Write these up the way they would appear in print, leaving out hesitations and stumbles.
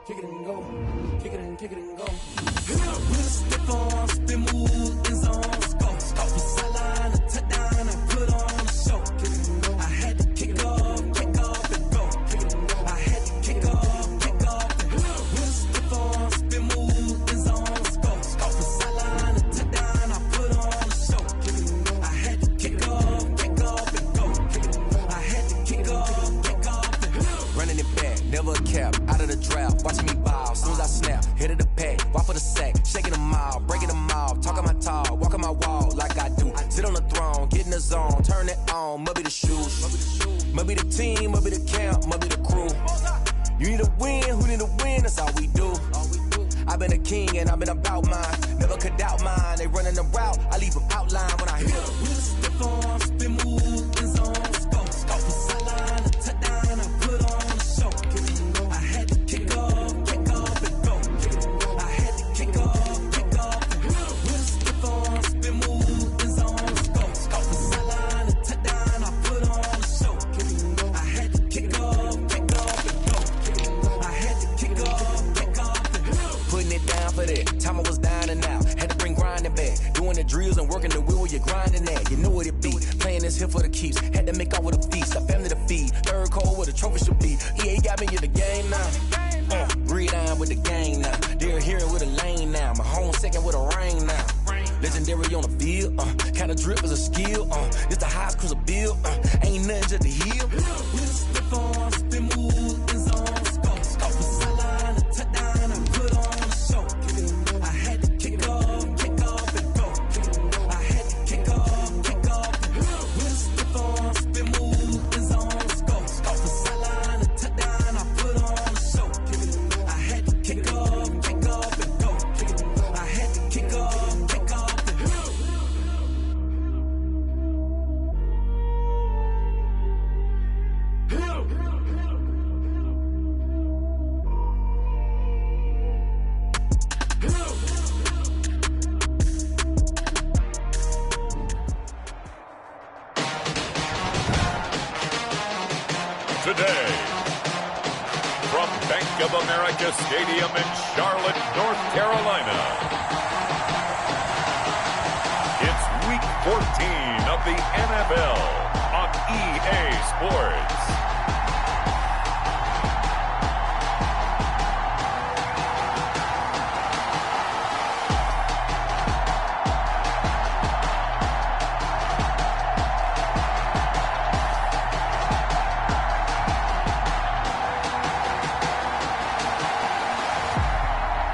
kick it and go, kick it and go. With a stiff on, spin move, in zone, scope. From sideline to touchdown, I put on a show. I had to kick off and go. I had to kick off and go. With a stiff on, spin move, in zone, scope. From sideline to touchdown, I put on a show. I had to kick off and go. I had to kick off and go. Running it back, never a cap, out of the draft, watching me ball, soon as I snap, hit of the pack, walk for the sack, shaking them all, breaking them off, talking my talk, walking my wall like I do, sit on the throne, get in the zone, turn it on, must be the shoes, must be the team, must be the camp, must be the crew, you need a win, who need a win, that's all we do, I've been a king and I've been about mine, never could doubt mine, they running the route, I leave them outline when I hit them. With a stiff on, spin move, in zone, scope, from sideline to touchdown, I put on a show. I had to kick off and go. I had to kick off and go. With a stiff on, spin move, in zone, scope, from sideline to touchdown, I put on a show. I had to kick off and go. I had to kick off and go. Putting it down for that, time I was down and out, had to bring grinding back, doing the drills and working the wheel where you're grinding at, you know what it be, playing this here for the keeps, had to make out with a feast, a family to feed, third cold where the trophy should be, EA got me in the game now, breathe on with the game now, they're hearing with a lane now, my home second with a rain now, legendary on the field, kind of drip is a skill, it's the highest cruiser bill, ain't nothing just to heal. With a stiff on, spin move, in zone, scope, from sideline to touchdown, I put on a show. I had to kick off and go. I had to kick off and go. With a stiff on, spin move, in zone, scope, from sideline to touchdown, I put on a show. I had to kick off and go. I had to kick off and go. Today, from Bank of America Stadium in Charlotte, North Carolina, it's Week 14 of the NFL on EA Sports.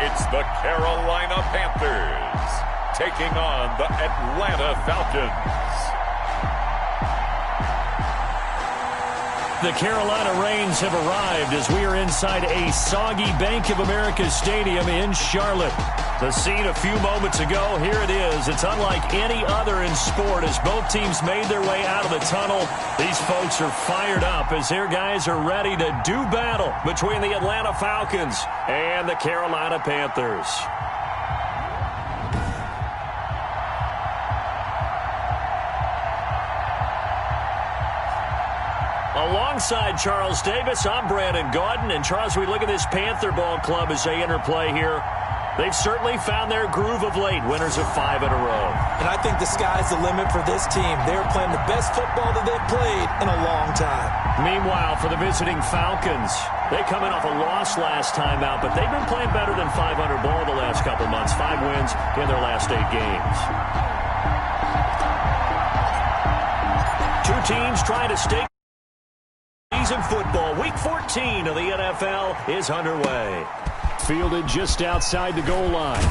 It's the Carolina Panthers taking on the Atlanta Falcons. The Carolina Rains have arrived as we are inside a soggy Bank of America Stadium in Charlotte. The scene a few moments ago, here it is. It's unlike any other in sport as both teams made their way out of the tunnel. These folks are fired up as their guys are ready to do battle between the Atlanta Falcons and the Carolina Panthers. Alongside Charles Davis, I'm Brandon Gaudin. And Charles, we look at this Panther ball club as they interplay here. They've certainly found their groove of late, winners of 5 in a row. And I think the sky's the limit for this team. They're playing the best football that they've played in a long time. Meanwhile, for the visiting Falcons, they come in off a loss last time out, but they've been playing better than 500 ball the last couple months. 5 wins in their last 8 games. Two teams trying to stay season football. Week 14 of the NFL is underway. Fielded just outside the goal line.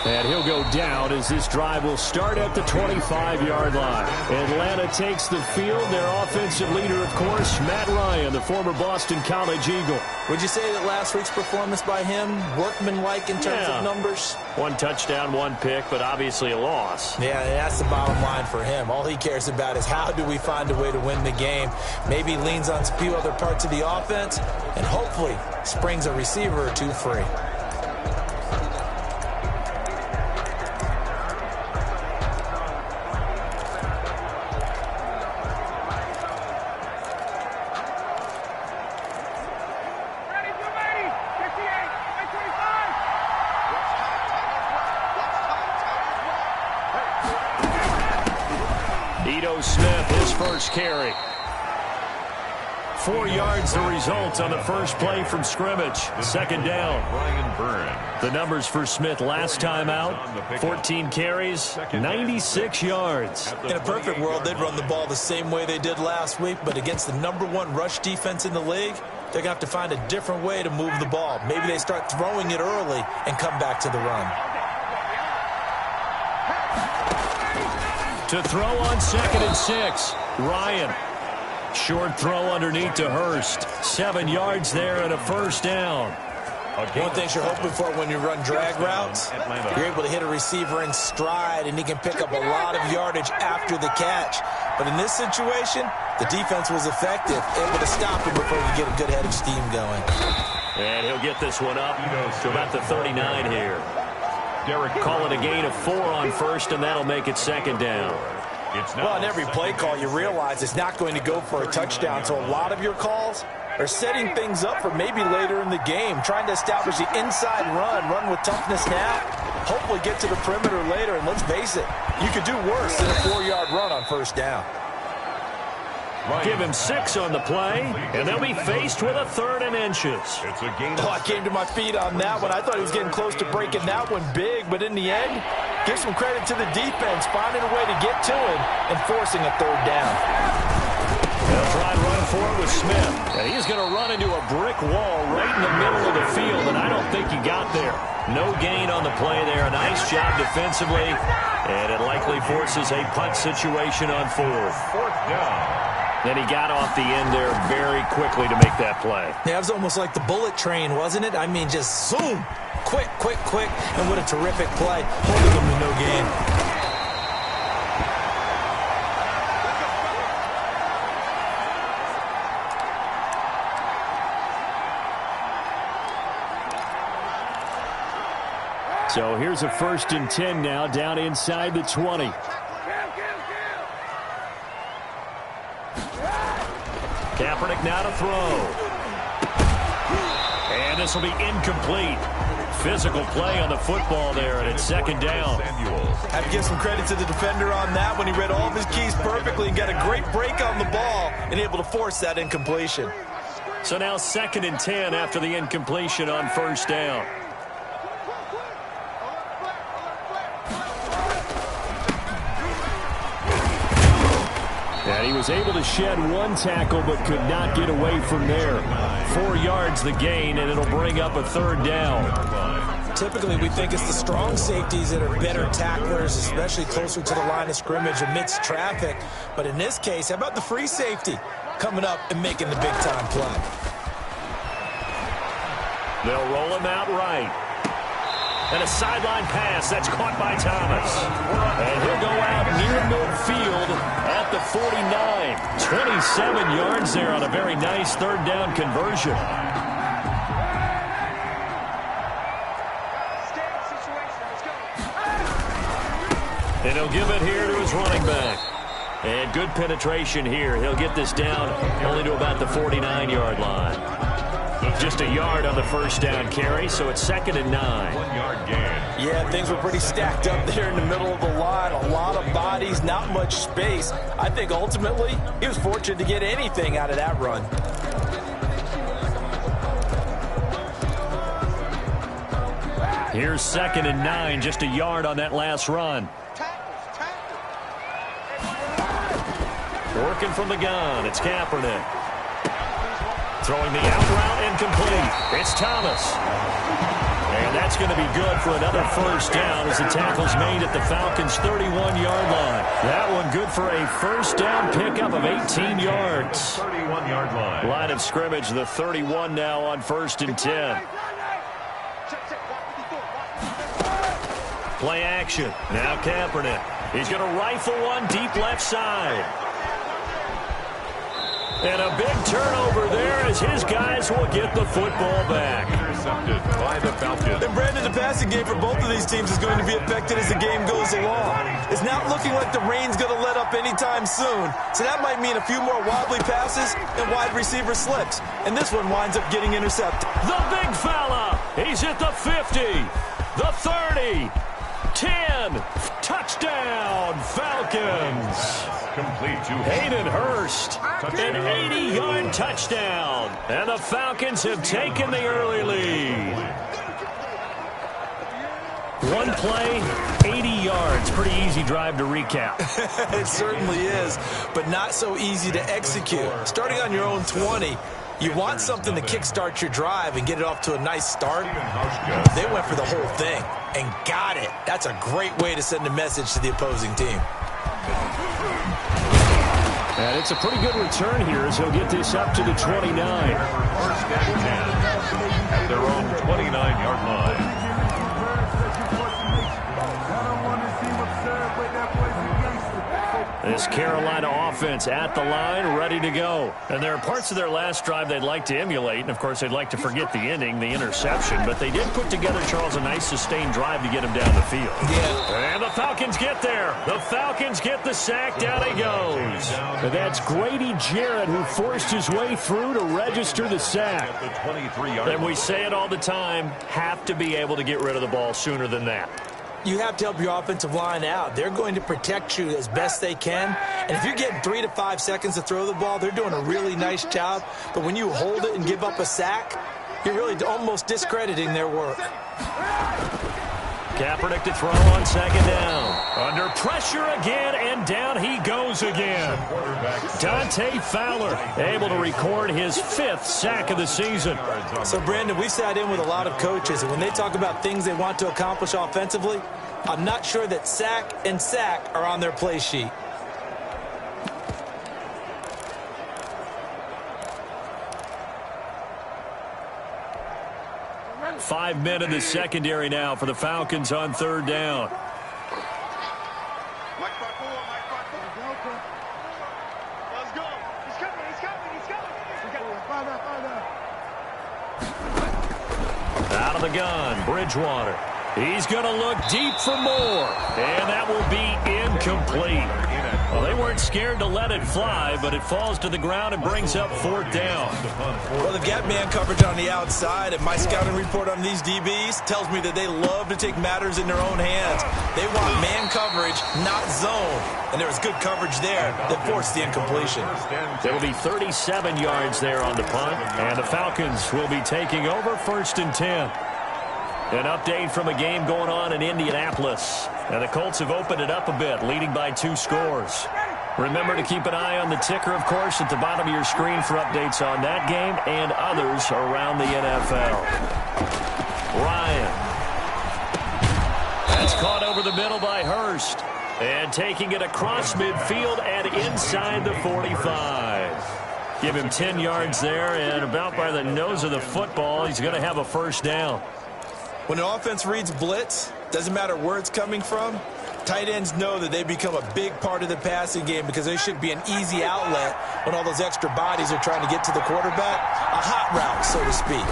And he'll go down as this drive will start at the 25-yard line. Atlanta takes the field. Their offensive leader, of course, Matt Ryan, the former Boston College Eagle. Would you say that last week's performance by him, workmanlike in terms of numbers? 1 touchdown, 1 pick, but obviously a loss. Yeah, that's the bottom line for him. All he cares about is how do we find a way to win the game. Maybe leans on a few other parts of the offense, and hopefully springs a receiver or two free. Smith, his first carry. 4 yards the result on the first play from scrimmage. Second down. The numbers for Smith last time out, 14 carries, 96 yards. In a perfect world, they'd run the ball the same way they did last week, but against the #1 rush defense in the league, they're going to have to find a different way to move the ball. Maybe they start throwing it early and come back to the run. To throw on 2nd and 6, Ryan. Short throw underneath to Hurst. 7 yards there and a first down. One thing you're hoping for when you run drag routes, you're able to hit a receiver in stride, and he can pick up a lot of yardage after the catch. But in this situation, the defense was effective, able to stop him before he could get a good head of steam going. And he'll get this one up to about the 39 here. Call it a gain of 4 on first, and that'll make it second down. Well, on every play call, you realize it's not going to go for a touchdown, so a lot of your calls are setting things up for maybe later in the game, trying to establish the inside run with toughness now, hopefully get to the perimeter later, and let's face it, you could do worse than a 4-yard run on first down. Give him 6 on the play, and they'll be faced with a 3rd and inches. I came to my feet on that one. I thought he was getting close to breaking that one big, but in the end, give some credit to the defense, finding a way to get to him and forcing a 3rd down. They'll try and run for it with Smith, and he's going to run into a brick wall right in the middle of the field, and I don't think he got there. No gain on the play there. A nice job defensively, and it likely forces a punt situation on 4th. 4th down. Then he got off the end there very quickly to make that play. Yeah, it was almost like the bullet train, wasn't it? I mean, just zoom, quick, and what a terrific play, holding him to no gain. So here's a 1st and 10 now, down inside the 20. Kaepernick now to throw. And this will be incomplete. Physical play on the football there, and it's second down. Have to give some credit to the defender on that when he read all of his keys perfectly and got a great break on the ball and able to force that incompletion. So now 2nd and 10 after the incompletion on first down. And he was able to shed 1 tackle but could not get away from there. 4 yards the gain, and it'll bring up a 3rd down. Typically, we think it's the strong safeties that are better tacklers, especially closer to the line of scrimmage amidst traffic. But in this case, how about the free safety coming up and making the big-time play? They'll roll him out right. And a sideline pass that's caught by Thomas. And he'll go out near midfield at the 49. 27 yards there on a very nice 3rd down conversion. And he'll give it here to his running back. And good penetration here. He'll get this down only to about the 49-yard line. Just a yard on the first down carry, so it's 2nd and 9. 1 yard gain. Yeah, things were pretty stacked up there in the middle of the line. A lot of bodies, not much space. I think ultimately he was fortunate to get anything out of that run. Here's 2nd and 9, just a yard on that last run. Working from the gun, it's Kaepernick. Throwing the out route incomplete. It's Thomas. And that's going to be good for another first down as the tackle's made at the Falcons' 31-yard line. That one good for a first down pickup of 18 yards. 31-yard line. Line of scrimmage, the 31 now on 1st and 10. Play action. Now Kaepernick. He's going to rifle one deep left side. And a big turnover there as his guys will get the football back. Intercepted by the Falcons. And Brandon, the passing game for both of these teams is going to be affected as the game goes along. It's not looking like the rain's going to let up anytime soon. So that might mean a few more wobbly passes and wide receiver slips. And this one winds up getting intercepted. The big fella. He's at the 50, the 30, 10. Touchdown, Falcons. Complete to Hayden Hurst, an 80-yard touchdown. And the Falcons have taken the early lead. One play, 80 yards. Pretty easy drive to recap. It certainly is, but not so easy to execute. Starting on your own 20, you want something to kickstart your drive and get it off to a nice start. They went for the whole thing and got it. That's a great way to send a message to the opposing team. And it's a pretty good return here as he'll get this up to the 29. First and 10 at their own 29-yard line. This Carolina offense at the line, ready to go. And there are parts of their last drive they'd like to emulate. And, of course, they'd like to forget the ending, the interception. But they did put together, Charles, a nice sustained drive to get him down the field. Yeah. And the Falcons get there. The Falcons get the sack. Down he goes. And that's Grady Jarrett who forced his way through to register the sack. And we say it all the time, have to be able to get rid of the ball sooner than that. You have to help your offensive line out. They're going to protect you as best they can. And if you're getting 3 to 5 seconds to throw the ball, they're doing a really nice job. But when you hold it and give up a sack, you're really almost discrediting their work. Kaepernick to throw on second down. Under pressure again, and down he goes again. Dante Fowler able to record his 5th sack of the season. So, Brandon, we've sat in with a lot of coaches, and when they talk about things they want to accomplish offensively, I'm not sure that sack and sack are on their play sheet. 5 men in the secondary now for the Falcons on third down. Out of the gun, Bridgewater. He's going to look deep for more, and that will be incomplete. Well, they weren't scared to let it fly, but it falls to the ground and brings up 4th down. Well, they've got man coverage on the outside, and my scouting report on these DBs tells me that they love to take matters in their own hands. They want man coverage, not zone, and there was good coverage there that forced the incompletion. There will be 37 yards there on the punt, and the Falcons will be taking over 1st and 10. An update from a game going on in Indianapolis. And the Colts have opened it up a bit, leading by 2 scores. Remember to keep an eye on the ticker, of course, at the bottom of your screen for updates on that game and others around the NFL. Ryan. That's caught over the middle by Hurst. And taking it across midfield and inside the 45. Give him 10 yards there, and about by the nose of the football, he's going to have a 1st down. When an offense reads blitz, doesn't matter where it's coming from, tight ends know that they become a big part of the passing game because they should be an easy outlet when all those extra bodies are trying to get to the quarterback. A hot route, so to speak.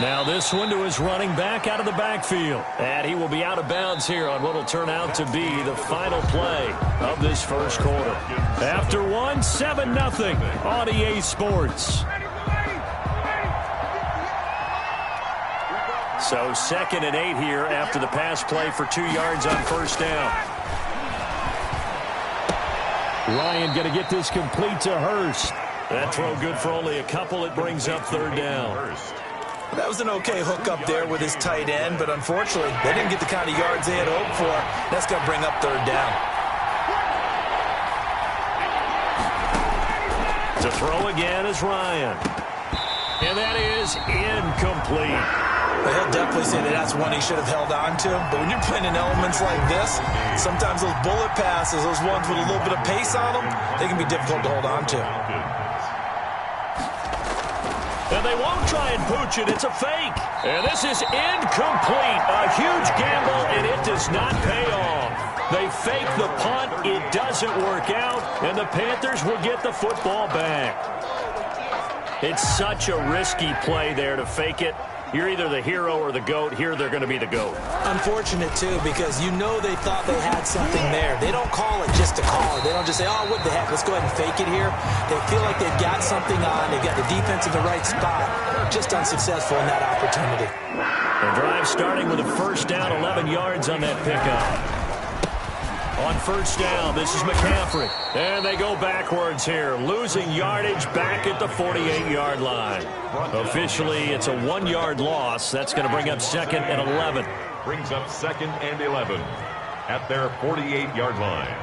Now this one to his running back out of the backfield. And he will be out of bounds here on what will turn out to be the final play of this first quarter. After one, 7-0 on EA Sports. So 2nd and 8 here after the pass play for 2 yards on 1st down. Ryan going to get this complete to Hurst. That throw good for only a couple. It brings up 3rd down. That was an okay hook up there with his tight end, but unfortunately, they didn't get the kind of yards they had hoped for. That's going to bring up 3rd down. To throw again is Ryan. And that is incomplete. Well, he'll definitely say that that's one he should have held on to. But when you're playing in elements like this, sometimes those bullet passes, those ones with a little bit of pace on them, they can be difficult to hold on to. And they won't try and pooch it. It's a fake. And this is incomplete. A huge gamble, and it does not pay off. They fake the punt. It doesn't work out, and the Panthers will get the football back. It's such a risky play there to fake it. you're either the hero or the GOAT. Here they're going to be the GOAT. Unfortunate, too, because you know they thought they had something there. They don't call it just to call it. They don't just say, oh, what the heck, let's go ahead and fake it here. They feel like they've got something on. They've got the defense in the right spot. Just unsuccessful in that opportunity. The drive starting with a first down, 11 yards on that pickup. On first down, this is McCaffrey. And they go backwards here, losing yardage back at the 48-yard line. Officially, it's a 1-yard loss. That's going to bring up 2nd and 11. Brings up 2nd and 11 at their 48-yard line.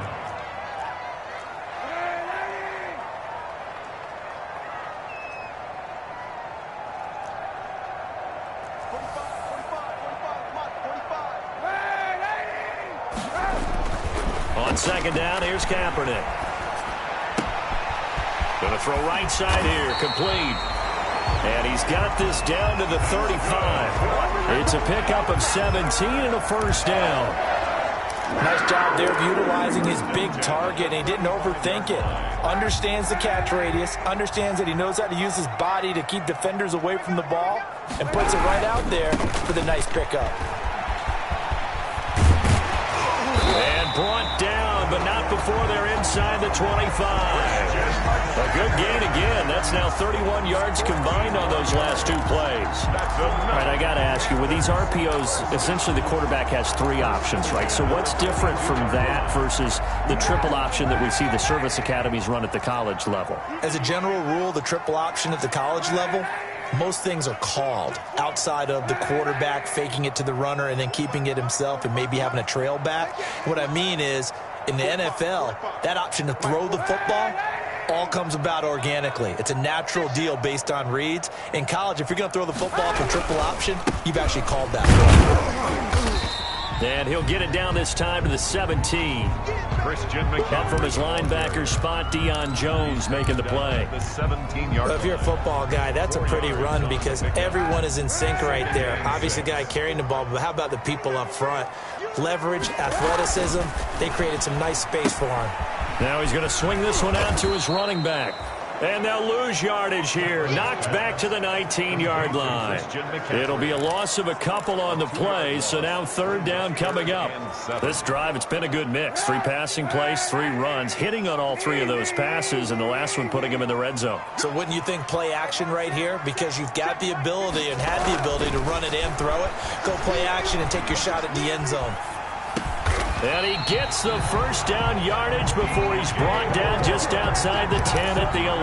On second down, here's Kaepernick. Going to throw right side here, complete. And he's got this down to the 35. It's a pickup of 17 and a first down. Nice job there of utilizing his big target. He didn't overthink it. Understands the catch radius. Understands that he knows how to use his body to keep defenders away from the ball. And puts it right out there for the nice pickup. And brought down, but not before they're inside the 25. A good gain again. That's now 31 yards combined on those last two plays. All right, I got to ask you, with these RPOs, essentially the quarterback has 3 options, right? So what's different from that versus the triple option that we see the service academies run at the college level? As a general rule, the triple option at the college level, most things are called outside of the quarterback faking it to the runner and then keeping it himself and maybe having a trail back. What I mean is, in the NFL, that option to throw the football all comes about organically. It's a natural deal based on reads. In college, if you're going to throw the football for triple option, you've actually called that. And he'll get it down this time to the 17. Christian McCaffrey. Up from his linebacker spot, Deion Jones making the play. The 17-yard. If you're a football guy, that's a pretty run because everyone is in sync right there. Obviously, the guy carrying the ball, but how about the people up front? Leverage, athleticism, they created some nice space for him. Now he's going to swing this one out to his running back. And they'll lose yardage here. Knocked back to the 19-yard line. It'll be a loss of a couple on the play, so now third down coming up. This drive, it's been a good mix. 3 passing plays, 3 runs, hitting on all 3 of those passes, and the last one putting him in the red zone. So wouldn't you think play action right here? Because you've got the ability and had the ability to run it and throw it. Go play action and take your shot at the end zone. And he gets the first down yardage before he's brought down just outside the 10 at the 11.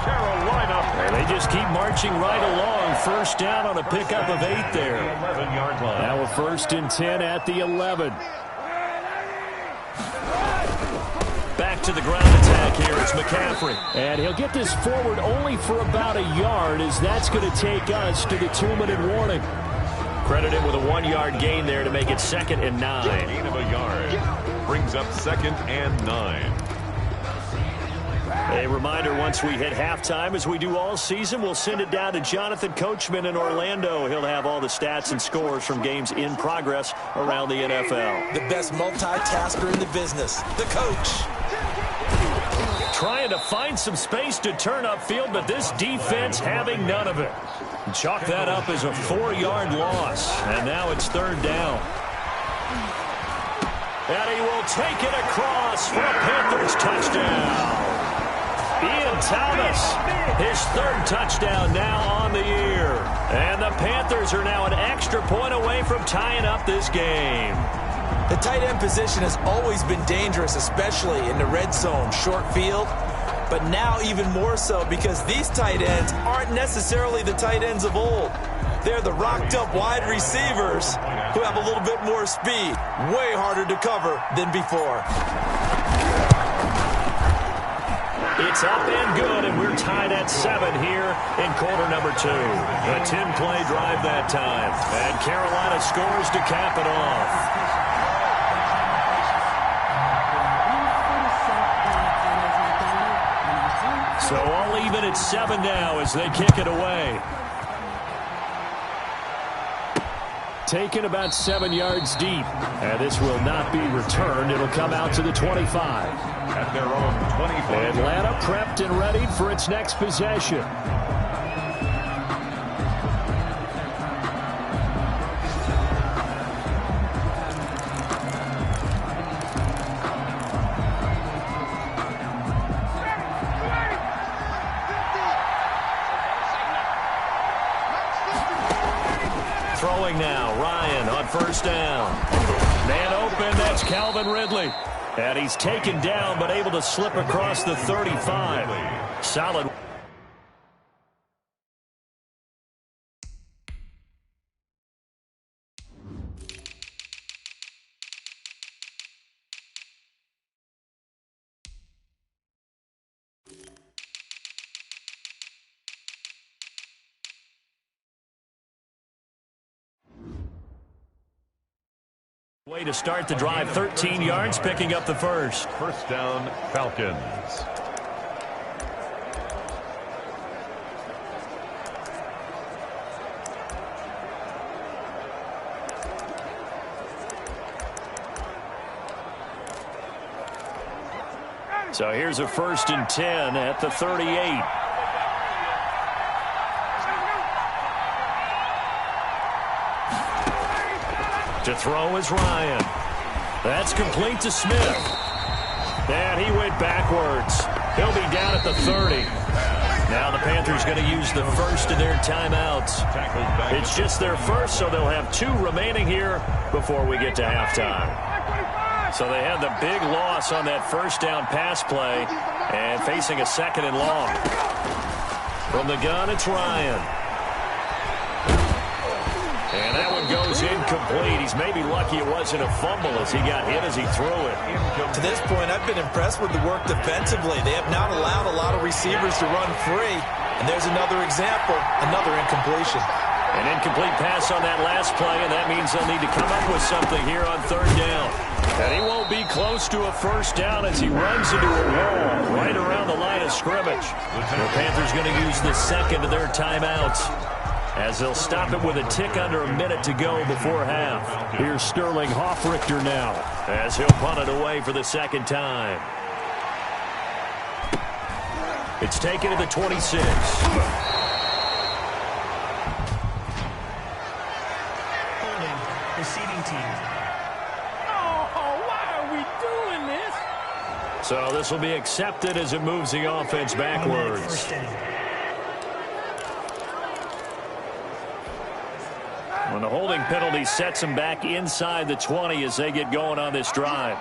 Carolina. And they just keep marching right along. First down on a pickup of 8 there. 11-yard line. Now a 1st and 10 at the 11. Back to the ground attack here. It's McCaffrey. And he'll get this forward only for about a yard, as that's going to take us to the 2-minute warning. Credited with a 1-yard gain there to make it 2nd and 9. Gain of a yard. Brings up 2nd and 9. A reminder, once we hit halftime, as we do all season, we'll send it down to Jonathan Coachman in Orlando. He'll have all the stats and scores from games in progress around the NFL. The best multitasker in the business, the coach. Trying to find some space to turn upfield, but this defense having none of it. Chalk that up as a 4-yard loss. And now it's third down. And he will take it across for a Panthers touchdown. Ian Thomas, his 3rd touchdown now on the year. And the Panthers are now an extra point away from tying up this game. The tight end position has always been dangerous, especially in the red zone, short field. But now even more so because these tight ends aren't necessarily the tight ends of old. They're the rocked-up wide receivers who have a little bit more speed. Way harder to cover than before. It's up and good, and we're tied at 7 here in quarter number 2. A 10-play drive that time. And Carolina scores to cap it off. So all even at 7 now as they kick it away. Taken about 7 yards deep. And this will not be returned. It'll come out to the 25. At their own 25. Atlanta prepped and ready for its next possession. throwing now. Ryan on first down. Man open, that's Calvin Ridley. And he's taken down, but able to slip across the 35. Solid. Way to start the drive, 13 yards, picking up the first. First down, Falcons. So here's a 1st and 10 at the 38. To throw is Ryan. That's complete to Smith. And he went backwards. He'll be down at the 30. Now the Panthers going to use the first of their timeouts. It's just their first, so they'll have 2 remaining here before we get to halftime. So they had the big loss on that first down pass play and facing a 2nd and long. From the gun, it's Ryan. And that one goes incomplete. He's maybe lucky it wasn't a fumble as he got hit as he threw it. To this point, I've been impressed with the work defensively. They have not allowed a lot of receivers to run free. And there's another example, another incompletion. An incomplete pass on that last play, and that means they'll need to come up with something here on 3rd down. And he won't be close to a first down as he runs into a wall right around the line of scrimmage. The Panthers going to use the 2nd of their timeouts, as they'll stop it with a tick under a minute to go before half. Here's Sterling Hoffrichter now, as he'll punt it away for the 2nd time. It's taken to the 26. Holding, receiving team. Oh, why are we doing this? So this will be accepted as it moves the offense backwards. When the holding penalty sets them back inside the 20 as they get going on this drive.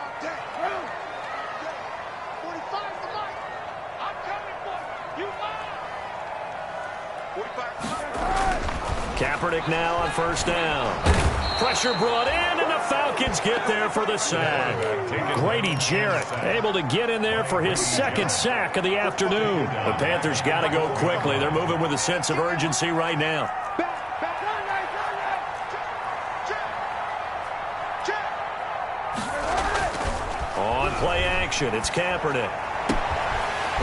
Kaepernick now on first down. Pressure brought in, and the Falcons get there for the sack. Grady Jarrett able to get in there for his 2nd sack of the afternoon. The Panthers got to go quickly. They're moving with a sense of urgency right now. On play action, it's Kaepernick.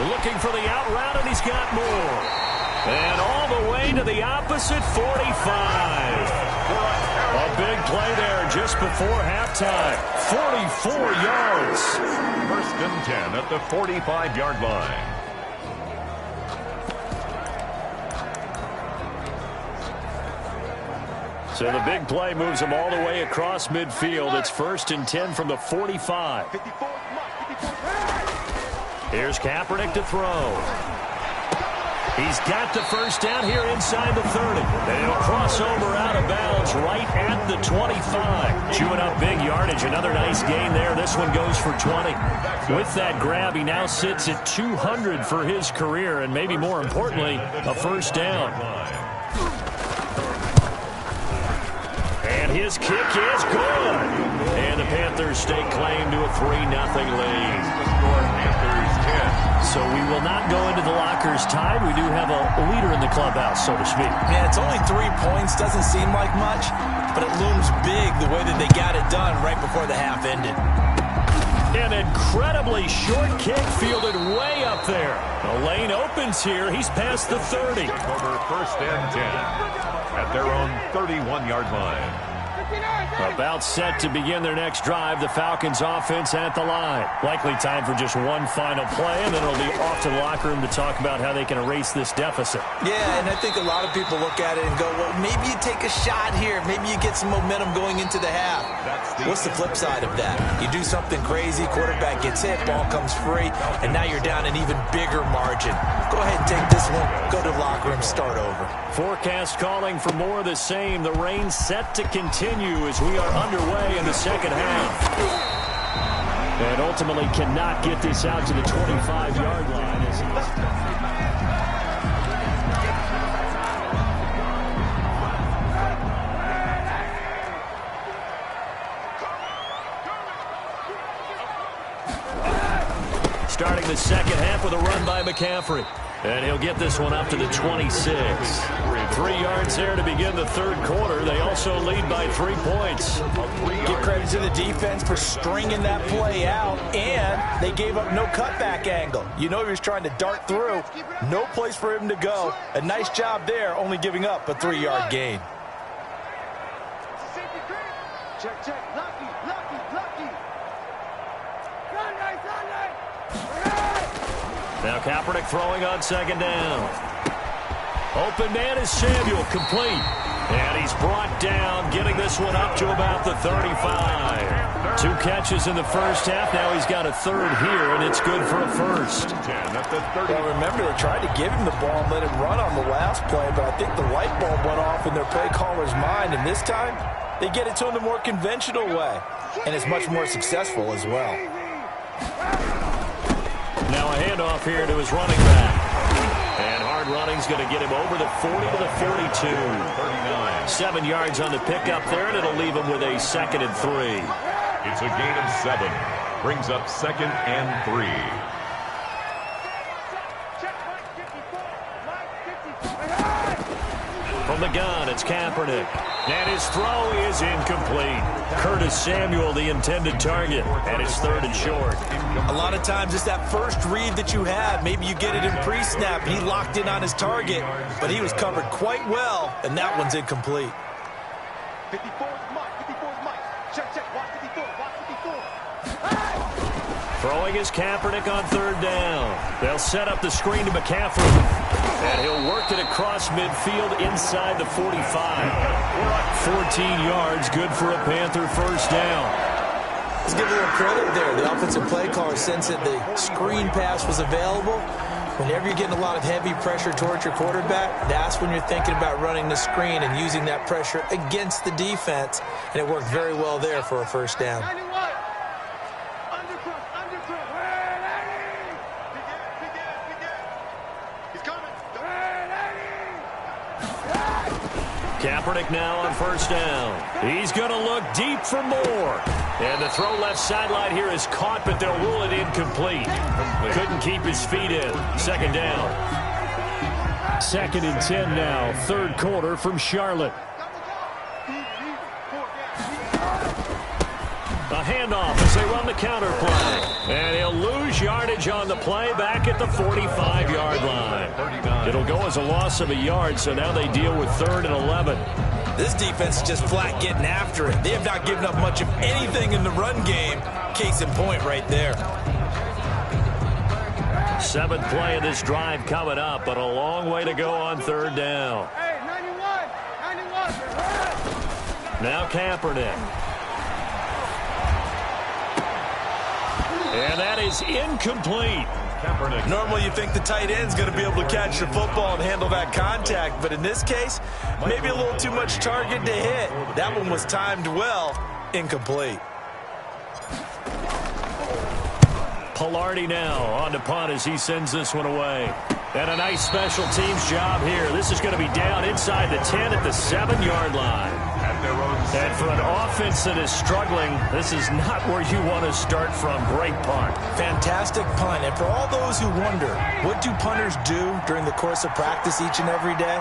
Looking for the out route, and he's got more. And all the way to the opposite 45. A big play there just before halftime. 44 yards. 1st and 10 at the 45-yard line. So the big play moves them all the way across midfield. It's 1st and 10 from the 45. Here's Kaepernick to throw. He's got the first down here inside the 30. And he'll cross over out of bounds right at the 25. Chewing up big yardage. Another nice gain there. This one goes for 20. With that grab, he now sits at 200 for his career, and maybe more importantly, a first down. And his kick is good. And the Panthers stake claim to a 3-0 lead. So we will not go into the lockers tied. We do have a leader in the clubhouse, so to speak. Yeah, it's only 3 points. Doesn't seem like much, but it looms big the way that they got it done right before the half ended. An incredibly short kick fielded way up there. The lane opens here. He's past the 30. Over 1st and 10 at their own 31-yard line. About set to begin their next drive. The Falcons offense at the line. Likely time for just one final play, and then it'll be off to the locker room to talk about how they can erase this deficit. Yeah, and I think a lot of people look at it and go, well, maybe you take a shot here. Maybe you get some momentum going into the half. What's the flip side of that? You do something crazy, quarterback gets hit, ball comes free, and now you're down an even bigger margin. Go ahead and take this one go to the locker room, start over. Forecast calling for more of the same. The rain set to continue as we are underway in the second half. And ultimately cannot get this out to the 25-yard line. Starting the second half with a run by McCaffrey. And he'll get this one up to the 26. 3 yards there to begin the third quarter. They also lead by 3 points. Give credit to the defense for stringing that play out, and they gave up no cutback angle. You know he was trying to dart through. No place for him to go. A nice job there, only giving up a 3-yard gain. Check, check. Lucky. Now Kaepernick throwing on second down. Open man is Samuel, complete. And he's brought down, getting this one up to about the 35. 2 catches in the first half. Now he's got a third here, and it's good for a first. Well, remember, they tried to give him the ball and let him run on the last play, but I think the light bulb went off in their play caller's mind, and this time they get it to him the more conventional way, and it's much more successful as well. Now a handoff here to his running back. And hard running's going to get him over the 40 to the 42. 7 yards on the pickup there, and it'll leave him with a 2nd and 3. It's a gain of 7. Brings up 2nd and 3. From the gun, it's Kaepernick. And his throw is incomplete. Curtis Samuel, the intended target, and it's 3rd and short. A lot of times it's that first read that you have. Maybe you get it in pre-snap, and he locked in on his target, but he was covered quite well, and that one's incomplete. 54 is Mike. 54 is Mike. Check, check. Watch 54. Watch 54. Throwing is Kaepernick on 3rd down. They'll set up the screen to McCaffrey. And he'll work it across midfield inside the 45. 14 yards, good for a Panther first down. Let's give a little credit there. The offensive play caller, since that the screen pass was available, whenever you're getting a lot of heavy pressure towards your quarterback, that's when you're thinking about running the screen and using that pressure against the defense. And it worked very well there for a first down. Kaepernick now on first down. He's going to look deep for more. And the throw left sideline here is caught, but they'll rule it incomplete. Couldn't keep his feet in. 2nd down. 2nd and 10 now. 3rd quarter from Charlotte. A handoff as they run the counter play. And he'll lose yardage on the play back at the 45-yard line. It'll go as a loss of a yard, so now they deal with 3rd and 11. This defense is just flat getting after it. They have not given up much of anything in the run game. Case in point right there. 7th play of this drive coming up, but a long way to go on 3rd down. Hey, 91. Now Kaepernick. And that is incomplete. Normally you think the tight end's going to be able to catch the football and handle that contact, but in this case, maybe a little too much target to hit. That one was timed well. Incomplete. Pilardi now on to punt as he sends this one away. And a nice special teams job here. This is going to be down inside the 10 at the 7-yard line. And for an offense that is struggling, this is not where you want to start from. Great punt. Fantastic punt. And for all those who wonder, what do punters do during the course of practice each and every day?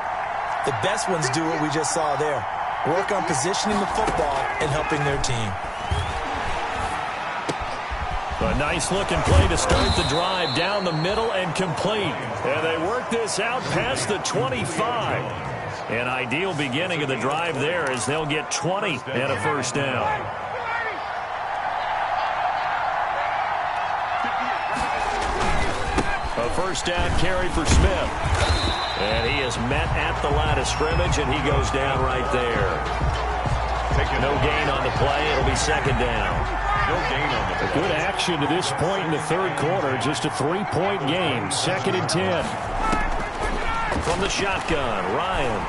The best ones do what we just saw there. Work on positioning the football and helping their team. A nice-looking play to start the drive down the middle and complete. And they work this out past the 25. An ideal beginning of the drive there as they'll get 20 and a first down. A first down carry for Smith. And he is met at the line of scrimmage, and he goes down right there. No gain on the play. It'll be 2nd down. No gain on the play. Good action to this point in the 3rd quarter. Just a 3-point game. 2nd and 10. From the shotgun, Ryan.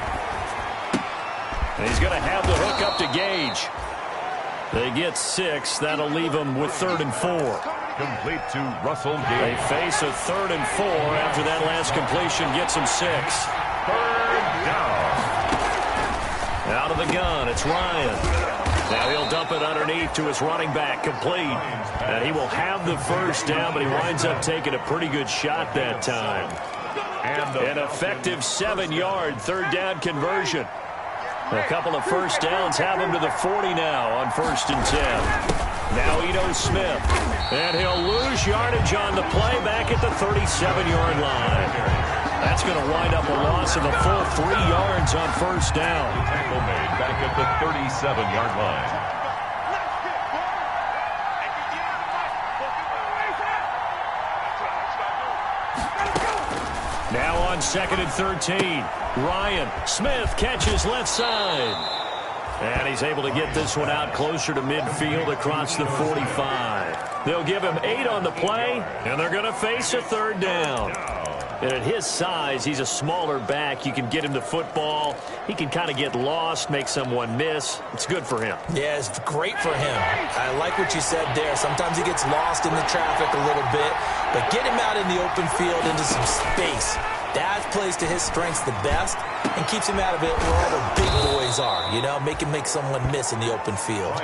And he's going to have the hook up to Gage. They get 6. That'll leave them with 3rd and 4. Complete to Russell Gage. They face a 3rd and 4 after that last completion gets them 6. 3rd down. Out of the gun, it's Ryan. Now he'll dump it underneath to his running back, complete. And he will have the first down, but he winds up taking a pretty good shot that time. An effective 7-yard 3rd down conversion. A couple of first downs have him to the 40 now on 1st and 10. Now Ito Smith. And he'll lose yardage on the play back at the 37-yard line. That's going to wind up a loss of a full 3 yards on 1st down. Tackle made back at the 37-yard line. Now on 2nd and 13. Ryan Smith catches left side. And he's able to get this one out closer to midfield across the 45. They'll give him 8 on the play, and they're going to face a 3rd down. And at his size, he's a smaller back. You can get him the football. He can kind of get lost, make someone miss. It's good for him. Yeah, it's great for him. I like what you said there. Sometimes he gets lost in the traffic a little bit, but get him out in the open field into some space. That plays to his strengths the best and keeps him out of it where all the big boys are, you know, make someone miss in the open field.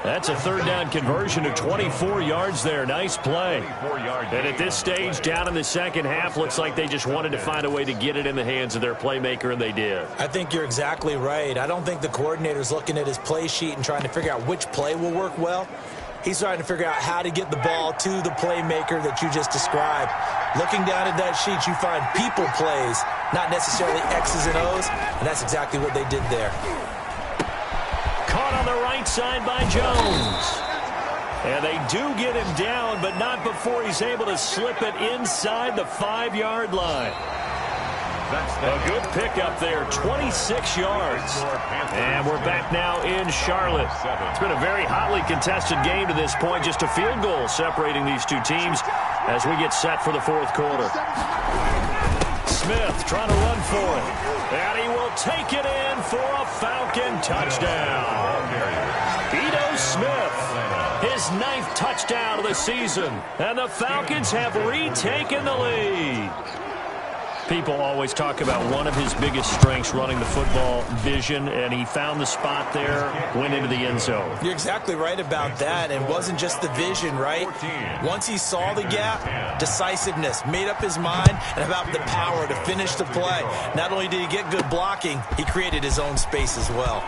That's a 3rd down conversion of 24 yards there. Nice play. And at this stage, down in the second half, looks like they just wanted to find a way to get it in the hands of their playmaker, and they did. I think you're exactly right. I don't think the coordinator's looking at his play sheet and trying to figure out which play will work well. He's trying to figure out how to get the ball to the playmaker that you just described. Looking down at that sheet, you find people plays, not necessarily X's and O's, and that's exactly what they did there. Caught on the right side by Jones. And they do get him down, but not before he's able to slip it inside the 5-yard line. A good pickup there, 26 yards. And we're back now in Charlotte. It's been a very hotly contested game to this point. Just a field goal separating these two teams as we get set for the 4th quarter. Smith trying to run for it. And he will take it in for a Falcon touchdown. Ito Smith, his 9th touchdown of the season. And the Falcons have retaken the lead. People always talk about one of his biggest strengths, running the football, vision, and he found the spot there, went into the end zone. You're exactly right about that. It wasn't just the vision, right? Once he saw the gap, decisiveness, made up his mind, and about the power to finish the play. Not only did he get good blocking, he created his own space as well.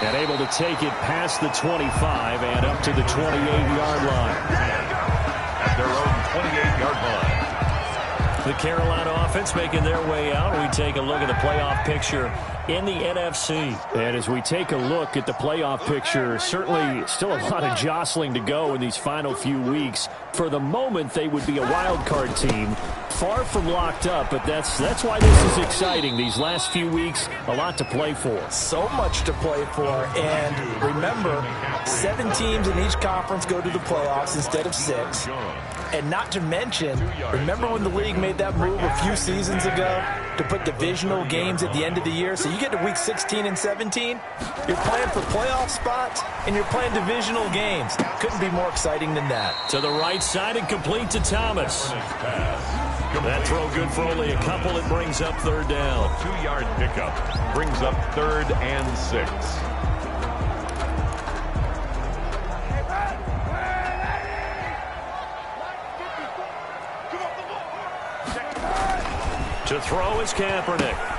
And able to take it past the 25 and up to the 28-yard line. At their own 28-yard line. The Carolina offense making their way out. We take a look at the playoff picture in the NFC. And as we take a look at the playoff picture, certainly still a lot of jostling to go in these final few weeks. For the moment, they would be a wild card team. Far from locked up, but that's why this is exciting. These last few weeks, a lot to play for. So much to play for. And remember, 7 teams in each conference go to the playoffs instead of 6. And not to mention, remember when the league made that move a few seasons ago to put divisional games at the end of the year? So you get to week 16 and 17, you're playing for playoff spots, and you're playing divisional games. Couldn't be more exciting than that. To the right side and complete to Thomas. That throw good for only a couple. It brings up 3rd down. 2-yard pickup brings up 3rd and 6. To throw is Kaepernick.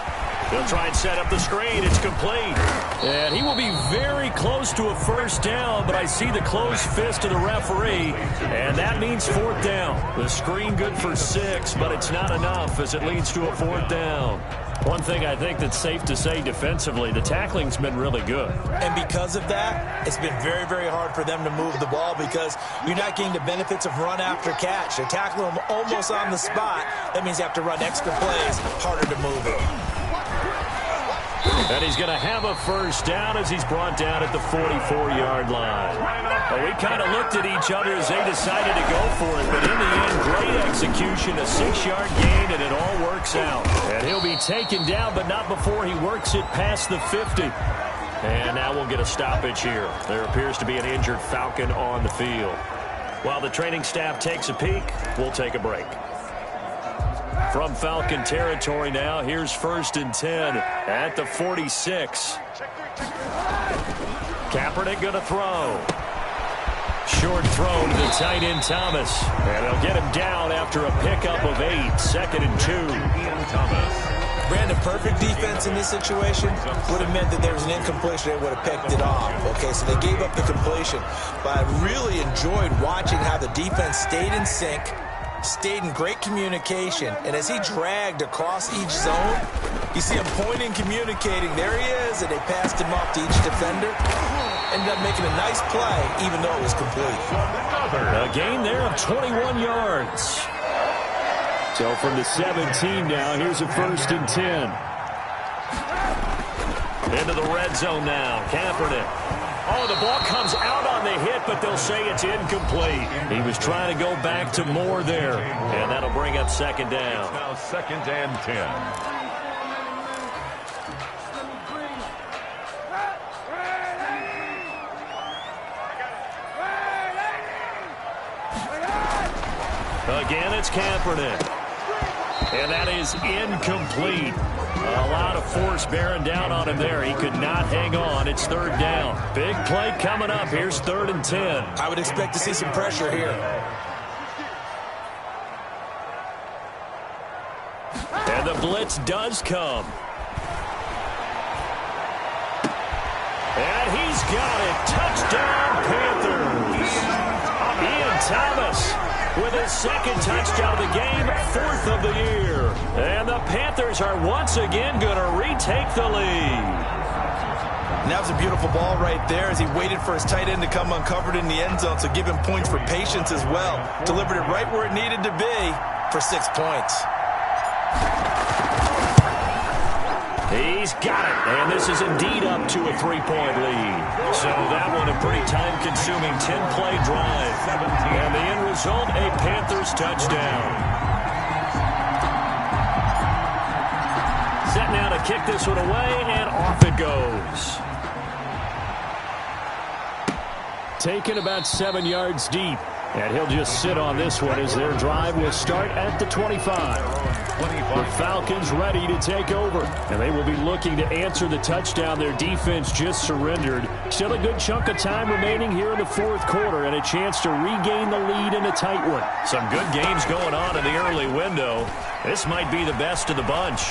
He'll try and set up the screen. It's complete. And he will be very close to a first down, but I see the closed fist of the referee, and that means 4th down. The screen good for 6, but it's not enough as it leads to a 4th down. One thing I think that's safe to say defensively, the tackling's been really good. And because of that, it's been very, very hard for them to move the ball because you're not getting the benefits of run after catch. They're tackling them almost on the spot. That means you have to run extra plays, harder to move it. And he's going to have a first down as he's brought down at the 44-yard line. Well, we kind of looked at each other as they decided to go for it, but in the end, great execution, a 6-yard gain, and it all works out. And he'll be taken down, but not before he works it past the 50. And now we'll get a stoppage here. There appears to be an injured Falcon on the field. While the training staff takes a peek, we'll take a break. From Falcon territory now, here's 1st and 10 at the 46. Kaepernick going to throw. Short throw to the tight end Thomas. And they'll get him down after a pickup of 8. 2nd and 2. Brandon, perfect defense in this situation would have meant that there was an incompletion. They would have picked it off. Okay, so they gave up the completion. But I really enjoyed watching how the defense stayed in sync, stayed in great communication, and as he dragged across each zone, you see him pointing, communicating. There he is, and they passed him off to each defender. Ended up making a nice play, even though it was complete. A gain there of 21 yards. So from the 17 now, here's a 1st and 10. Into the red zone now, Kaepernick. Oh, the ball comes out on the hit, but they'll say it's incomplete. He was trying to go back to Moore there, and that'll bring up 2nd down. It's now 2nd and 10. Again, it's Kaepernick. And that is incomplete. A lot of force bearing down on him there. He could not hang on. It's 3rd down. Big play coming up. Here's 3rd and 10. I would expect to see some pressure here. And the blitz does come. And he's got it. Touchdown, Panthers. Ian Thomas with his 2nd touchdown of the game, 4th of the year. And the Panthers are once again going to retake the lead. And that was a beautiful ball right there as he waited for his tight end to come uncovered in the end zone, so give him points for patience as well. Delivered it right where it needed to be for 6 points. He's got it, and this is indeed up to a 3-point lead. So that one a pretty time-consuming 10-play drive. And the end result, a Panthers touchdown. Set now to kick this one away, and off it goes. Taken about 7 yards deep. And he'll just sit on this one as their drive will start at the 25. The Falcons ready to take over. And they will be looking to answer the touchdown their defense just surrendered. Still a good chunk of time remaining here in the 4th quarter and a chance to regain the lead in a tight one. Some good games going on in the early window. This might be the best of the bunch.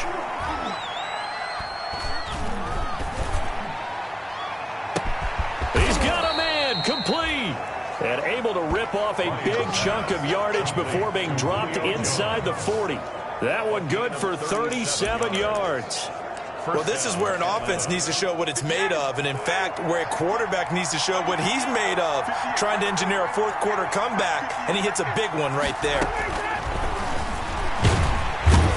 He's got a man, complete. And able to rip off a big chunk of yardage before being dropped inside the 40. That one good for 37 yards. Well, this is where an offense needs to show what it's made of, and in fact, where a quarterback needs to show what he's made of, trying to engineer a 4th quarter comeback, and he hits a big one right there.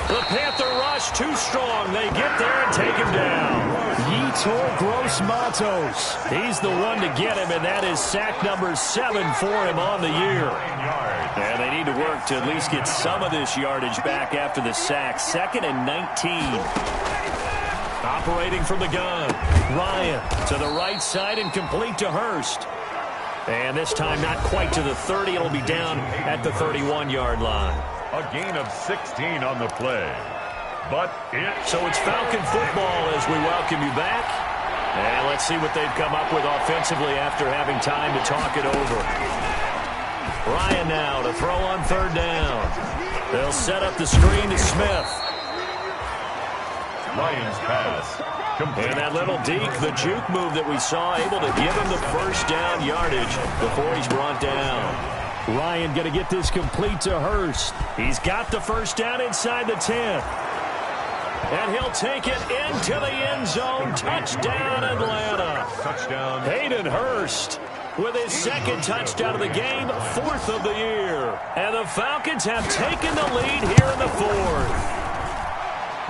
The Panther rush too strong. They get there and take him down. Yetur Gross-Matos. He's the one to get him, and that is sack number 7 for him on the year. And they need to work to at least get some of this yardage back after the sack. 2nd and 19. Operating from the gun. Ryan to the right side and complete to Hurst. And this time not quite to the 30. It'll be down at the 31-yard line. A gain of 16 on the play. But so it's Falcon football as we welcome you back. And let's see what they've come up with offensively after having time to talk it over. Ryan now to throw on 3rd down. They'll set up the screen to Smith. Ryan's pass. And that little deke, the juke move that we saw, able to give him the 1st down yardage before he's brought down. Ryan going to get this complete to Hurst. He's got the 1st down inside the 10. And he'll take it into the end zone. Touchdown, Atlanta. Touchdown. Hayden Hurst with his 2nd touchdown of the game, 4th of the year. And the Falcons have taken the lead here in the 4th.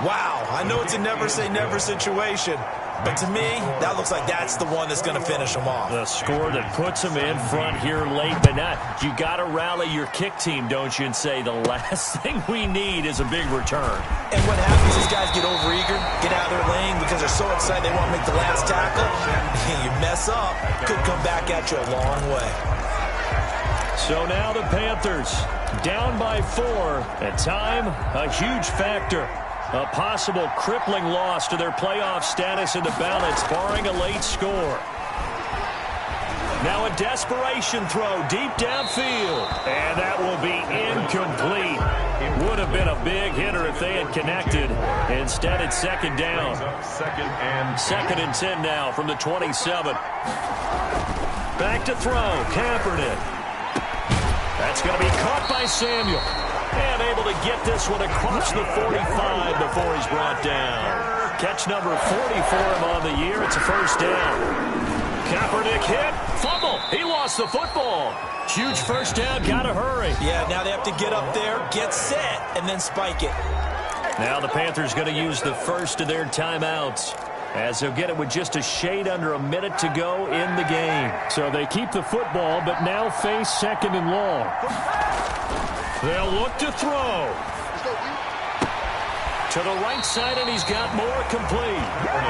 Wow, I know it's a never-say-never situation, but to me, that looks like that's the one that's going to finish them off. The score that puts them in front here late, but not. You got to rally your kick team, don't you, and say the last thing we need is a big return. And what happens is guys get overeager, get out of their lane because they're so excited they want to make the last tackle. You mess up, could come back at you a long way. So now the Panthers down by 4. At time, a huge factor. A possible crippling loss to their playoff status in the balance, barring a late score. Now a desperation throw deep downfield. And that will be incomplete. It would have been a big hitter if they had connected. Instead, it's second down. Second and 10 now from the 27. Back to throw. Kaepernick. That's going to be caught by Samuel. And able to get this one across the 45 before he's brought down. Catch number 40 for him on the year. It's a first down. Kaepernick hit. Fumble. He lost the football. Huge first down. Got to hurry. Yeah, now they have to get up there, get set, and then spike it. Now the Panthers going to use the first of their timeouts, as they'll get it with just a shade under a minute to go in the game. So they keep the football, but now face second and long. They'll look to throw. To the right side, and he's got more complete.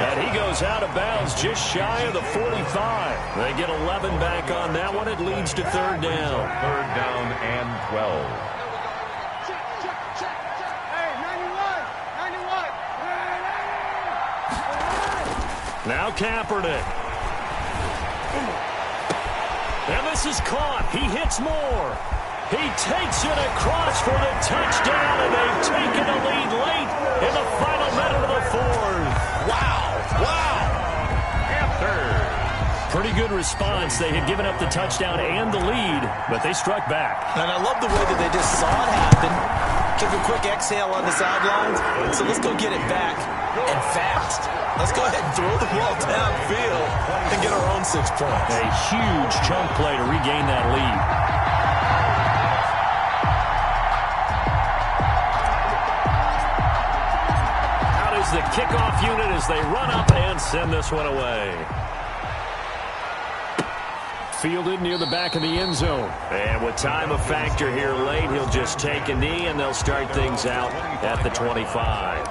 And he goes out of bounds just shy of the 45. They get 11 back on that one. It leads to third down. Third down and 12. Now Kaepernick. And this is caught. He hits more. He takes it across for the touchdown, and they've taken the lead late in the final minute of the fourth. Wow. Pretty good response. They had given up the touchdown and the lead, but they struck back. And I love the way that they just saw it happen. Took a quick exhale on the sidelines. So let's go get it back, and fast. Let's go ahead and throw the ball downfield and get our own 6 points. A huge chunk play to regain that lead. Out is the kickoff unit as they run up and send this one away. Fielded near the back of the end zone. And with time a factor here late, he'll just take a knee, and they'll start things out at the 25.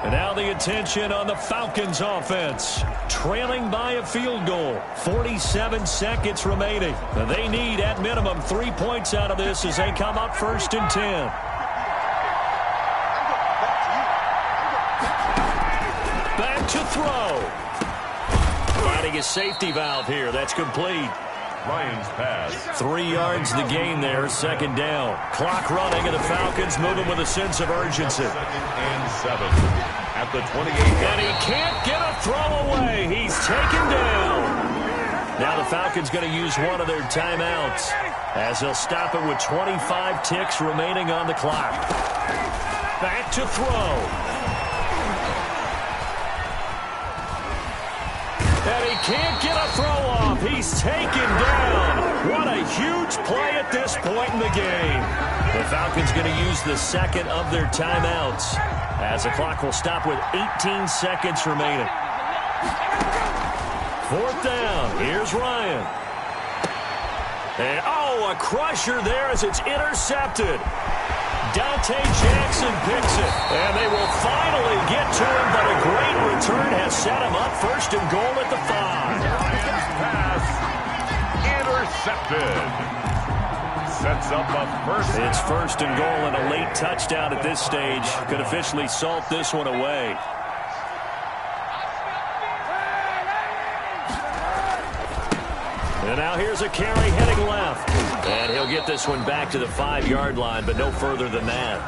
And now the attention on the Falcons offense. Trailing by a field goal. 47 seconds remaining. They need, at minimum, 3 points out of this as they come up first and 10. Back to throw. Finding a safety valve here. That's complete. Lions pass. 3 yards the gain there, second down. Clock running, and the Falcons moving with a sense of urgency. Second and 7 at the 28. And he can't get a throw away. He's taken down. Now the Falcons going to use one of their timeouts, as they'll stop it with 25 ticks remaining on the clock. Back to throw. And he can't get a throw off. He's taken down. What a huge play at this point in the game. The Falcons going to use the second of their timeouts, as the clock will stop with 18 seconds remaining. Fourth down. Here's Ryan. And, a crusher there as it's intercepted. Dante Jackson picks it, and they will finally get to him, but a great return has set him up first and goal at the 5. Pass intercepted. Sets up a first. It's first and goal, and a late touchdown at this stage could officially salt this one away. And now here's a carry heading left. And he'll get this one back to the 5-yard line, but no further than that.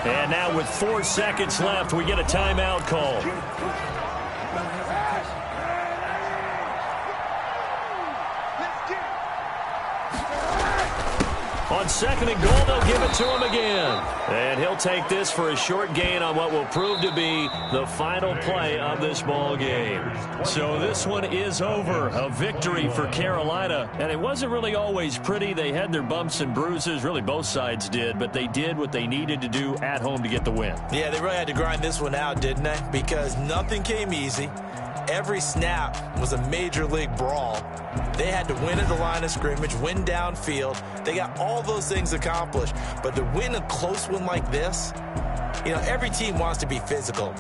And now with 4 seconds left, we get a timeout call. On 2nd and goal, they'll give it to him again. And he'll take this for a short gain on what will prove to be the final play of this ball game. So this one is over. A victory for Carolina. And it wasn't really always pretty. They had their bumps and bruises. Really, both sides did. But they did what they needed to do at home to get the win. Yeah, they really had to grind this one out, didn't they? Because nothing came easy. Every snap was a major league brawl. They had to win at the line of scrimmage, win downfield. They got all those things accomplished. But to win a close one like this, you know, every team wants to be physical.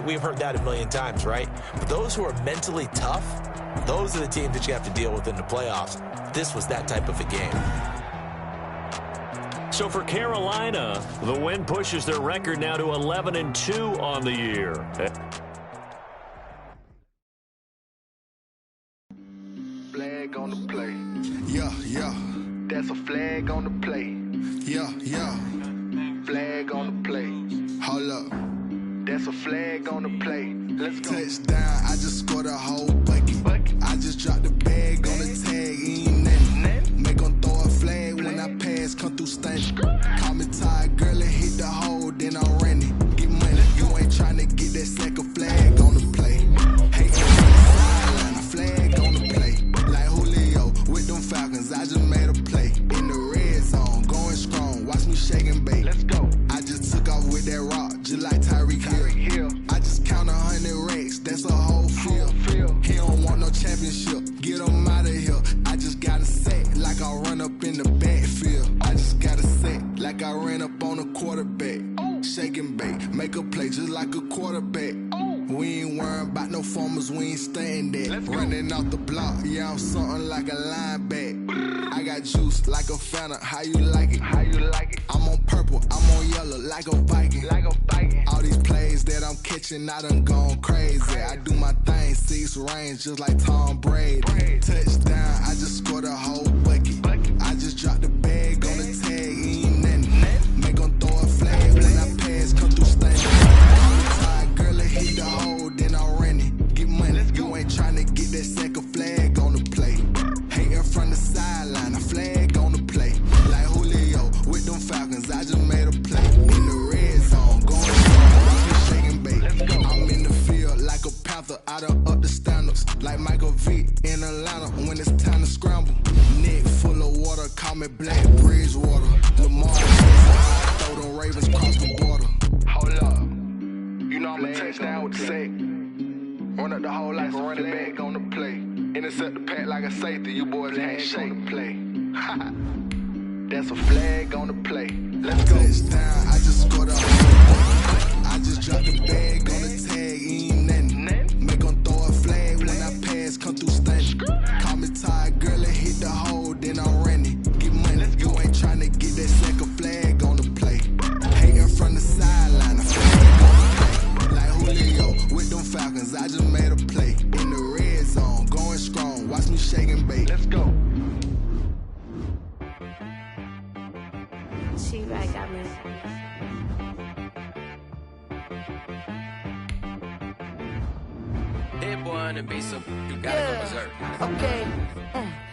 We've heard that a million times, right? But those who are mentally tough, those are the teams that you have to deal with in the playoffs. This was that type of a game. So for Carolina, the win pushes their record now to 11-2 on the year. Flag on the play. Yeah, yeah. That's a flag on the play. Yeah, yeah. Flag on the play. Hold up. That's a flag on the play. Let's go. Touchdown, I just scored a whole bucket. I just dropped the bag on the tag, ain't nothing. Make them throw a flag when I pass, come through stunting. Call me tired, girl, and hit the hole, then I'm running. Get money, you ain't tryna get that second flag on the play. Hey, sideline, a flag on the play. Like Julio with them Falcons, I just made a play. In the red zone, going strong, watch me shake and bake. Let's go. I just took off with that rock, just like Tyreek Hill. I just count 100 racks, that's a whole field. He don't want no championship, get him out of here. I just got a set, like I run up in the backfield. I just got a set, like I ran up on a quarterback. Shake and bake, make a play just like a quarterback. We ain't worrying about no formers, we ain't staying there. Running off the block, yeah, I'm something like a linebacker. I got juice like a Fanta, how you like it? How you like it? I'm on purple, I'm on yellow, like a Viking. Like a Viking. All these plays that I'm catching, I done gone crazy. I do my thing, 6 range, just like Tom Brady. Touchdown, I just scored a whole bucket. I just dropped the bag on the tag, ain't nothing. Make them throw a flag when I pass, come through stunting. I'm tired, girl, and hit the hole, then I'm running. Get money, you ain't tryna get that second flag on the play. Hating from the sideline, a flag on the play. Like Julio with them Falcons, I just made a play. In the red zone, going strong, watch me shake and bake. I'm in the field like a panther, I done up the standards. Like Michael Vick in Atlanta when it's time to scramble. Neck full of water, call me Black Bridgewater. Lamar Jackson, throw them Ravens cross the border. Hold up. You know I'm a touchdown with the sack. Run up the hole like a running back on the play. Intercept the pack like a safety. You boys ain't shake the play. That's a flag on the play. Let's go. Touchdown, I just scored a whole. I just dropped the bag on the tag, ain't nothing. Make them throw a flag when I pass, come through stunting. Call me tired, girl, and hit the hole, then I'm running. Get money, you ain't tryna get that second flag on the play. Hating from the sideline, a flag on the play. Like Julio with them Falcons, I just made a play. In the red zone, going strong, watch me shake and bake. Let's go. She right, got me. It wanna be so you gotta go berserk. Okay.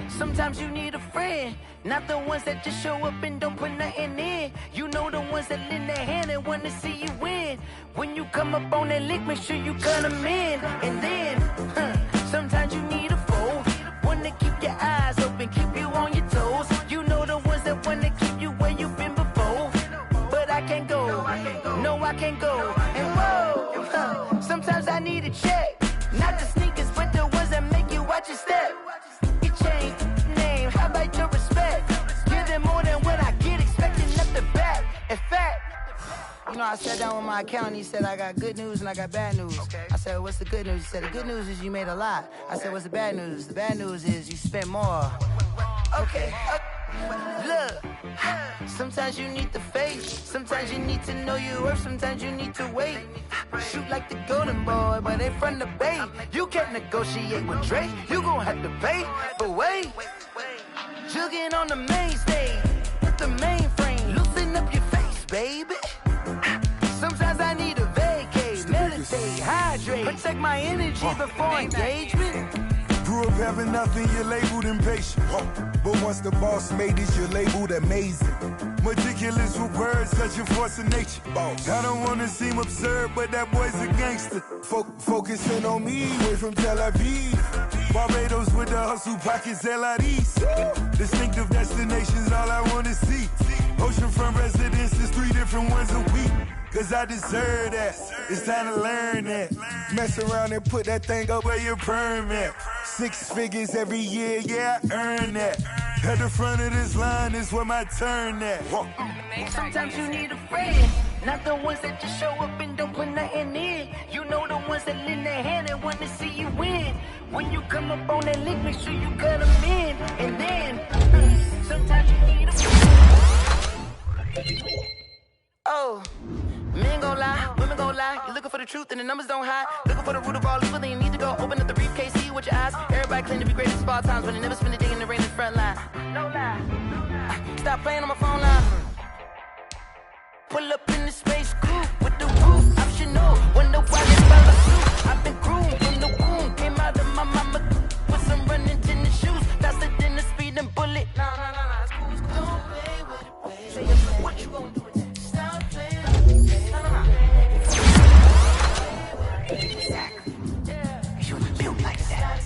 Sometimes you need a friend, not the ones that just show up and don't put nothing in. You know the ones that lend their hand and wanna see you win. When you come up on that lick, make sure you cut them in. And then, sometimes you need a foe, one to keep your eyes open, keep you on your toes. You know the ones that wanna keep you where you've been before. But I can't go, no I can't go. And whoa, sometimes I need a check, not the sneakers, but the ones that make you watch your step. You change name, how about your respect? Give them more than what I get, expecting nothing back. In fact, you know, I sat down with my accountant, he said, I got good news and I got bad news. I said, what's the good news? He said, the good news is you made a lot. I said, what's the bad news? The bad news is you spent more. Okay. Look, sometimes you need the faith, sometimes you need to know your worth, sometimes you need to wait. Shoot like the golden boy, but they from the bay. You can't negotiate with Drake, you gon' have to pay. But wait, jugging on the main stage with the mainframe, loosen up your face, baby. Sometimes I need a vacate, meditate, hydrate, protect my energy before engagement. grew up having nothing, you're labeled impatient. But once the boss made it, you're labeled amazing. Meticulous with words, such a force of nature. I don't wanna seem absurd, but that boy's a gangster. Focusing on me, way from Tel Aviv. Barbados with the hustle, pockets LIDs. Distinctive destinations, all I wanna see. Oceanfront residences, 3 different ones a week. Cause I deserve that, it's time to learn that. Mess around and put that thing up where your perm at. 6 figures every year, yeah, I earn that. At the front of this line is where my turn at. Sometimes you need a friend, not the ones that just show up and don't put nothing in. You know the ones that lend their hand and want to see you win. When you come up on that lick, make sure you cut them in. And then, sometimes you need a friend. Oh, men gon' lie, women gon' lie. You're looking for the truth and the numbers don't hide. Looking for the root of all evil, then you need to go open up the briefcase, see with your eyes. Everybody claim to be greatest of all times, but they never spend a day in the rain in the front line. No lie. Stop playing on my phone line. Pull up in the space coupe with the roof optional. When the wallet fell asleep, I've been groomed from the womb. Came out of my mama with some running tennis shoes, faster than the speeding bullet. No, it's cool, it's cool. Don't play with it, baby. Say what you gon' do with that? Stop playing with it. Exactly. Yeah. You built like that.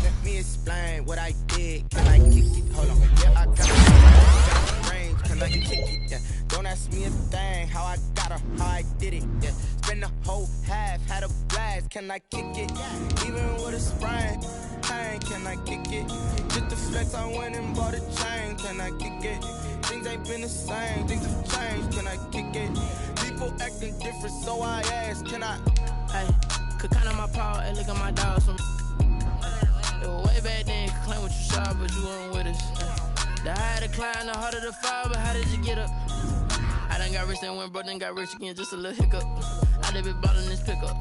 Let me explain what I did. Can I kick it? Hold on. Yeah, I got range. Can I kick it? Yeah. Don't ask me a thing. How I got her, how I did it. Yeah. Spend the whole half, had a blast. Can I kick it? Even with a sprain. Pain, can I kick it? Just the flex, I went and bought a chain. Can I kick it? Things ain't been the same. Things have changed. Can I kick it? People acting different, so I ask. Can I? Hey, could count on my power and look at my dogs from. It was way back then, could claim what you saw, but you weren't with us. The higher the climb, the harder the fall, but how did you get up? I done got rich and went broke, then got rich again, just a little hiccup. I done been bought in this pickup.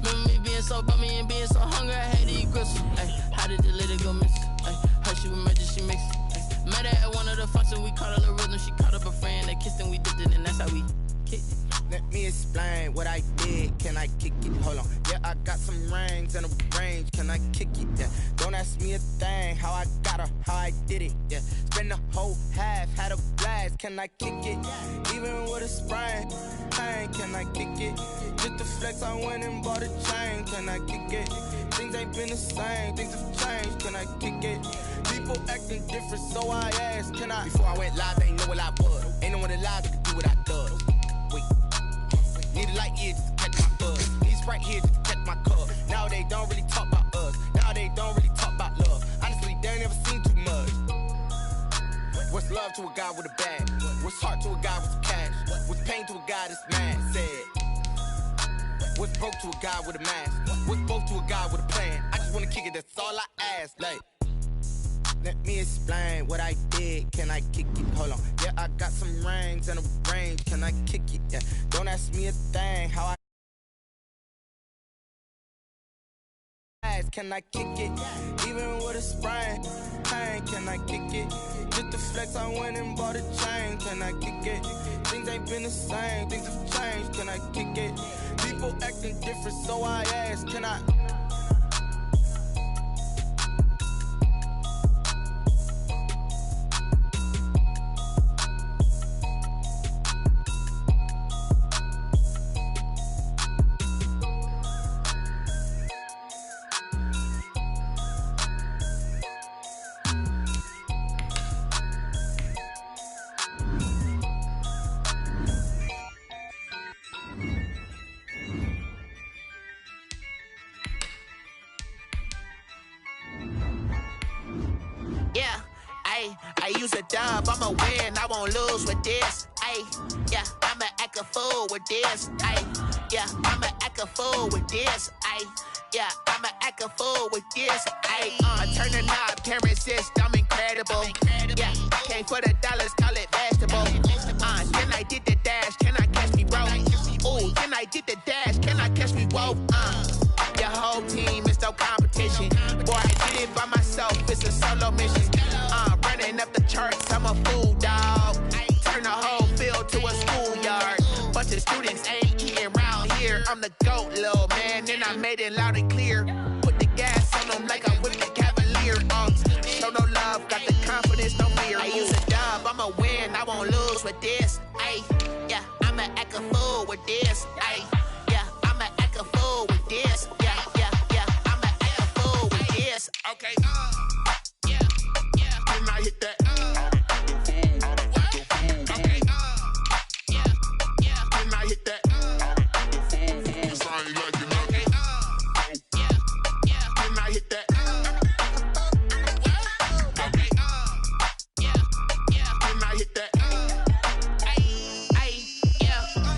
Remember me being so bummy and being so hungry, I had to eat grits. Ay, how did the lady go miss? Ay, her she was magic, she mixed. Ay, met her at one of the functions, we caught her the rhythm, she caught up a friend, they kissed and we dipped it, and that's how we kicked it. Let me explain what I did. Can I kick it? Hold on. Yeah, I got some rings and a range. Can I kick it? Yeah. Don't ask me a thing. How I got her, how I did it. Yeah. Spend the whole half, had a blast. Can I kick it? Even with a sprain. Pain, can I kick it? Just the flex, I went and bought a chain. Can I kick it? Things ain't been the same. Things have changed. Can I kick it? People acting different, so I asked. Can I? Before I went live, they ain't know what I was. Ain't no one alive that could do what I does. Wait. Need a light here just to catch my buzz. Need Sprite here just to catch my cup. Now they don't really talk about us. Now they don't really talk about love. Honestly, they ain't never seen too much. What's love to a guy with a bag? What's heart to a guy with some cash? What's pain to a guy that's mad? Said. What's broke to a guy with a mask? What's broke to a guy with a plan? I just wanna kick it, that's all I ask. Like, let me explain what I did. Can I kick it? Hold on. Yeah, I got some rings and a range. Can I kick it? Yeah. Don't ask me a thing. How I can I kick it? Even with a sprain. Pain, can I kick it? Just the flex, I went and bought a chain. Can I kick it? Things ain't been the same. Things have changed. Can I kick it? People acting different, so I ask. Can I? I use a dub, I'ma win, I won't lose with this. Ay, yeah, I'ma act a fool with this. Ay, yeah, I'ma act a fool with this. Ay, yeah, I'ma act a fool with this. Ay, turn the knob, camera system incredible. Yeah, came for the dollars, call it vegetable. Then I did the dash, can I catch me, bro? Ooh, then I did the dash, can I catch me, whoa? Your whole team is no competition. Boy, I did it by myself, it's a solo mission. Running up the charts, I'm a fool, dog. Turn the whole field to a schoolyard. Bunch of students ain't eating round here. I'm the GOAT, little man, and I made it loud and clear. Put the gas on them like I'm with the Cavaliers. with this. Ay, yeah, I'ma act a fool with this. Yeah, I'ma act a fool with this. Okay, yeah, then I hit that. Okay, yeah, then I hit that. Cause I ain't liking nothing. Okay, yeah, then I hit that. Okay, yeah, then I hit that.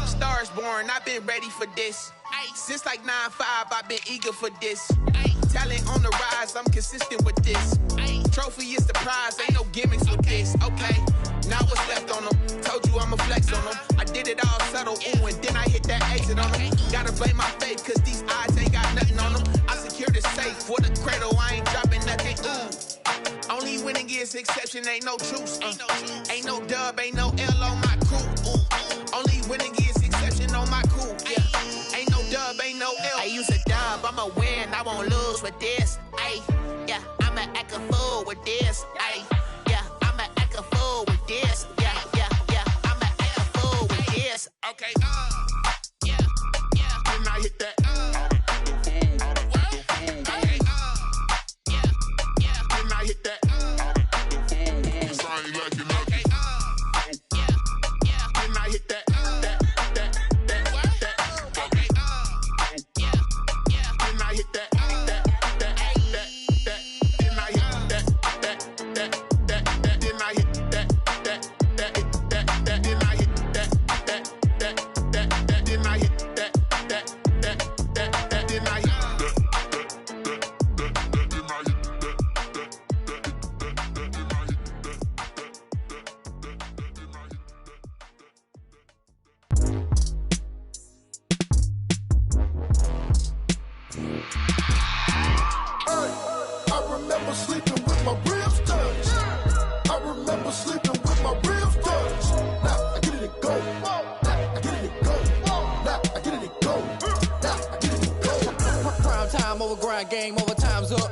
Stars born, I've been ready for this. Since like 9-5, I've been eager for this. Talent on the rise, I'm consistent with this. Trophy is the prize, ain't no gimmicks with this. Okay, now what's left on them? Told you I'ma flex on them. I did it all subtle, ooh, and then I hit that exit on them. Gotta blame my faith, cause these odds ain't got nothing on them. I secure the safe for the cradle, I ain't dropping nothing, ooh. Only winning is exception, ain't no truce. Ain't no dub, ain't no L on my crew. Only winning is exception on my crew. Yeah, ain't no dub, ain't no L. I use a dub, I'ma win, I won't lose with this. Ay, yeah, I'ma act a fool with this. Ay, yeah, I'ma act a fool with this. Yeah, I'ma act a fool with this. Okay, yeah, then I hit that. Okay, yeah, then I hit that. Cause I ain't liking nothing. Yeah, then I hit that. Game over, time's up.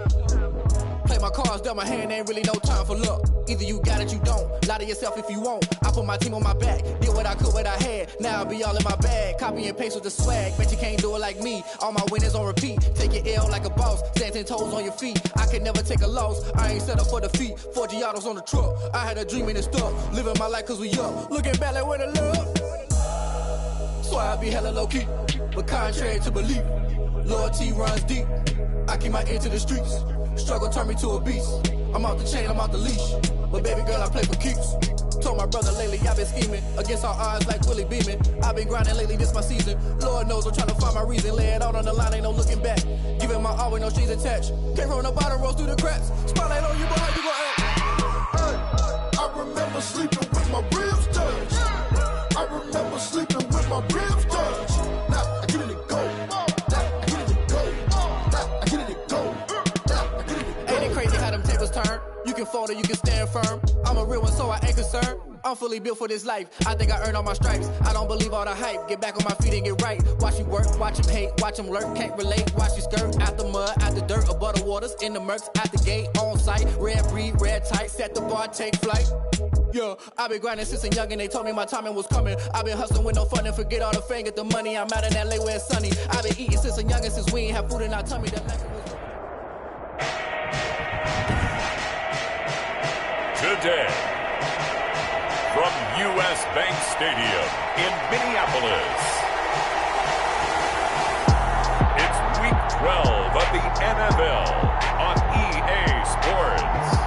Play my cards, dealt my hand, ain't really no time for luck. Either you got it, you don't. Lie to yourself if you won't. I put my team on my back, did what I could, what I had. Now I'll be all in my bag. Copy and paste with the swag. Bet you can't do it like me. All my winners on repeat. Take your L like a boss. Stand 10 toes on your feet. I can never take a loss. I ain't set up for defeat. 4 Giottos on the truck. I had a dream and it's stuck. Living my life cause we up. Looking back like where the love. So I be hella low key. But contrary to belief, loyalty runs deep. I keep my ear to the streets. Struggle turned me to a beast. I'm out the chain, I'm out the leash. But baby girl, I play for keeps. Told my brother lately, I've been scheming. Against all odds like Willie Beeman. I've been grinding lately, this my season. Lord knows I'm trying to find my reason. Lay it out on the line, ain't no looking back. Giving my all with no strings attached. Came from the bottom, rose through the cracks. Spotlight on you, boy, how you gon' act? I remember sleeping with my ribs touched. I remember sleeping with my ribs touched. Now I get it and go. You can fold or you can stand firm. I'm a real one, so I ain't concerned. I'm fully built for this life. I think I earned all my stripes. I don't believe all the hype. Get back on my feet and get right. Watch you work, watch him hate, watch him lurk. Can't relate, watch you skirt. Out the mud, out the dirt, above the waters, in the murks, out the gate, on site. Red breed, red tight, set the bar, take flight. Yeah, I've been grinding since a young and they told me my timing was coming. I've been hustling with no fun and forget all the fame, get the money. I'm out in LA where it's sunny. I've been eating since a young and since we ain't have food in our tummy. That was today, from U.S. Bank Stadium in Minneapolis, it's Week 12 of the NFL on EA Sports.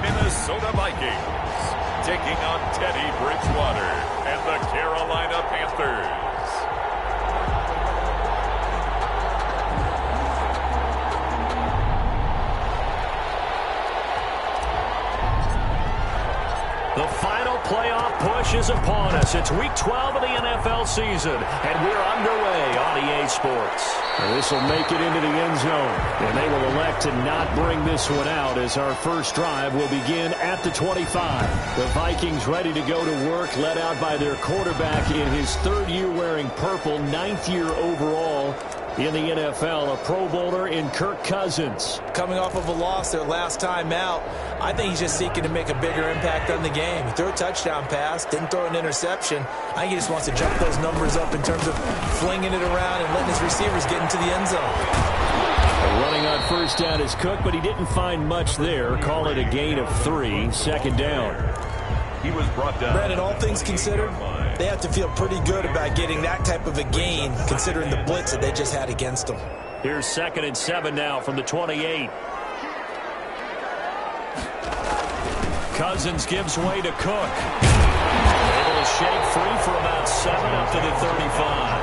Minnesota Vikings taking on Teddy Bridgewater and the Carolina Panthers. The final playoff push is upon us. It's Week 12 of the NFL season, and we're underway on EA Sports. And this will make it into the end zone. And they will elect to not bring this one out as our first drive will begin at the 25. The Vikings ready to go to work, led out by their quarterback in his third year wearing purple, 9th year overall in the NFL, a Pro Bowler in Kirk Cousins. Coming off of a loss their last time out, I think he's just seeking to make a bigger impact on the game. He threw a touchdown pass, didn't throw an interception. I think he just wants to jump those numbers up in terms of flinging it around and letting his receivers get into the end zone. Running on first down is Cook, but he didn't find much there. Call it a gain of 3, second down. He was brought down. Brandon, all things considered, they have to feel pretty good about getting that type of a gain considering the blitz that they just had against them. Here's 2nd and 7 now from the 28. Cousins gives way to Cook. Able to shake free for about 7 up to the 35.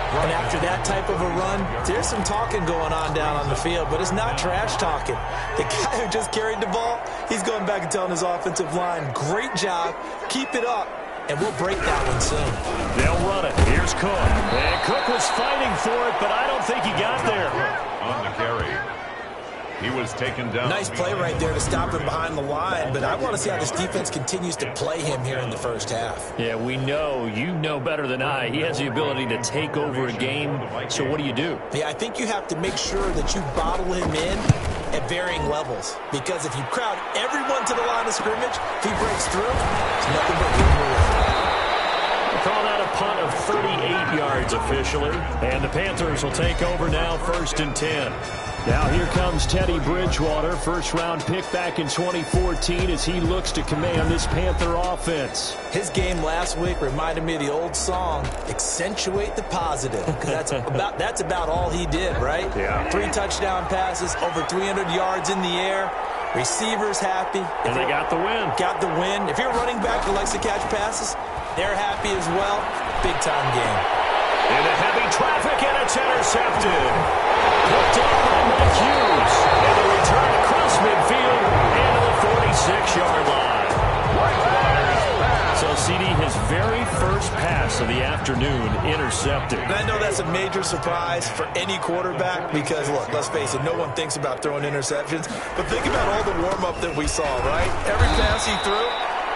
And after that type of a run, there's some talking going on down on the field, but it's not trash talking. The guy who just carried the ball, he's going back and telling his offensive line, great job, keep it up, and we'll break that one soon. They'll run it. Here's Cook. And Cook was fighting for it, but I don't think he got there. On the carry. He was taken down. Nice play right there to stop him behind the line, but I want to see how this defense continues to play him here in the first half. Yeah, we know. You know better than I. He has the ability to take over a game, so what do you do? Yeah, I think you have to make sure that you bottle him in at varying levels, because if you crowd everyone to the line of scrimmage, if he breaks through, it's nothing but good. Call that a punt of 38 yards officially, and the Panthers will take over now, 1st and 10. Now here comes Teddy Bridgewater, first-round pick back in 2014 as he looks to command this Panther offense. His game last week reminded me of the old song, accentuate the positive, because that's about all he did, right? Yeah. 3 touchdown passes, over 300 yards in the air, receivers happy. And they got the win. Got the win. If you're a running back that likes to catch passes, they're happy as well. Big-time game. Into heavy traffic, and it's intercepted. Picked up by Mike Hughes. And the return across midfield into the 46-yard line. So CD, his very first pass of the afternoon intercepted. And I know that's a major surprise for any quarterback because, look, let's face it, no one thinks about throwing interceptions. But think about all the warm-up that we saw, right? Every pass he threw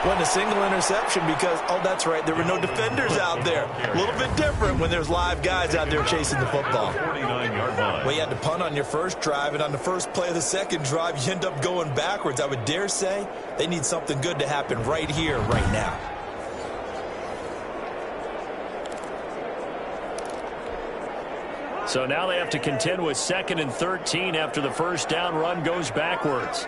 wasn't a single interception because, oh, that's right, there were no defenders out there. A little bit different when there's live guys out there chasing the football. 49-yard line. Well, you had to punt on your first drive, and on the first play of the second drive, you end up going backwards. I would dare say they need something good to happen right here, right now. So now they have to contend with 2nd and 13 after the first down run goes backwards.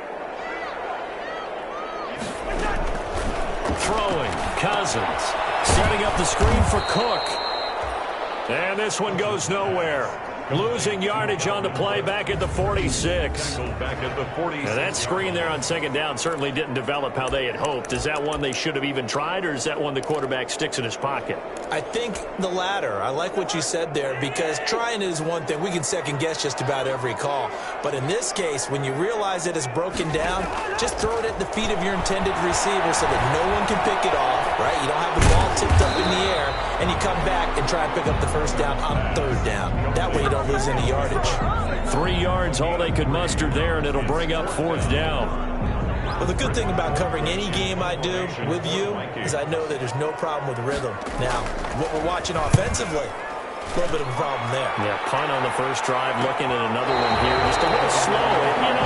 Throwing, Cousins, setting up the screen for Cook. And this one goes nowhere. Losing yardage on the play back at the 46. Back at the 46. Now that screen there on 2nd down certainly didn't develop how they had hoped. Is that one they should have even tried, or is that one the quarterback sticks in his pocket? I think the latter. I like what you said there because trying is one thing. We can second guess just about every call. But in this case, when you realize that it's broken down, just throw it at the feet of your intended receiver so that no one can pick it off, right? You don't have the ball tipped up in the air, and you come back and try and pick up the first down on 3rd down. That way you don't lose any yardage. 3 yards, all they could muster there, and it'll bring up 4th down. Well, the good thing about covering any game I do with you is I know that there's no problem with rhythm. Now, what we're watching offensively, a little bit of a problem there. Yeah, punt on the first drive, looking at another one here. Just a little slow. And,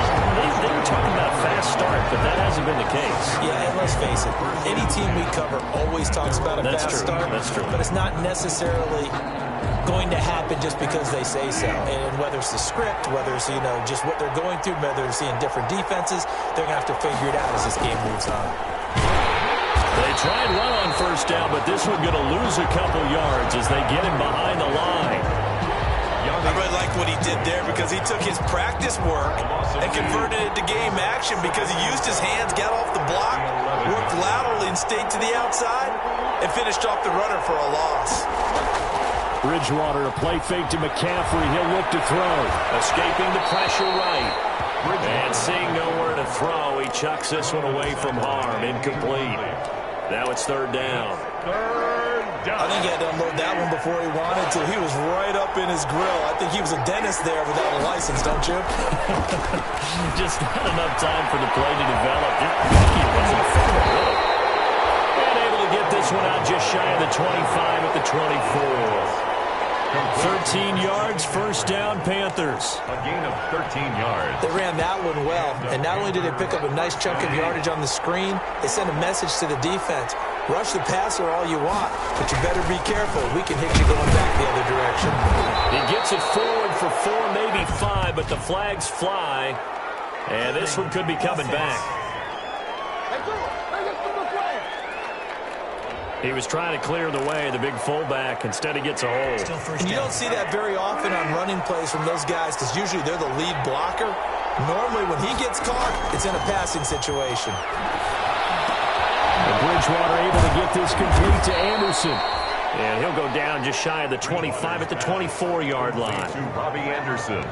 they were talking about a fast start, but that hasn't been the case. Yeah, and let's face it, any team we cover always talks about a fast start. That's true. But it's not necessarily going to happen just because they say so. And whether it's the script, whether it's, just what they're going through, whether they're seeing different defenses, they're going to have to figure it out as this game moves on. They try and run on first down, but this one going to lose a couple yards as they get him behind the line. I really like what he did there because he took his practice work and converted it to game action because he used his hands, got off the block, worked laterally and stayed to the outside, and finished off the runner for a loss. Bridgewater, a play fake to McCaffrey. He'll look to throw. Escaping the pressure right. And seeing nowhere to throw, he chucks this one away from harm. Incomplete. Now it's 3rd down. 3rd done. I think he had to unload that one before he wanted to. He was right up in his grill. I think he was a dentist there without a license, don't you? Just not enough time for the play to develop. It wasn't a fumble, really. And able to get this one out just shy of the 25 at the 24. 13 yards, first down, Panthers. A gain of 13 yards. They ran that one well, and not only did they pick up a nice chunk of yardage on the screen, they sent a message to the defense. Rush the passer all you want, but you better be careful. We can hit you going back the other direction. He gets it forward for 4, maybe 5, but the flags fly, and this one could be coming back. He was trying to clear the way, the big fullback. Instead, he gets a hold. And you don't see that very often on running plays from those guys because usually they're the lead blocker. Normally, when he gets caught, it's in a passing situation. And Bridgewater able to get this complete to Anderson. And he'll go down just shy of the 25 at the 24-yard line. To Robbie Anderson.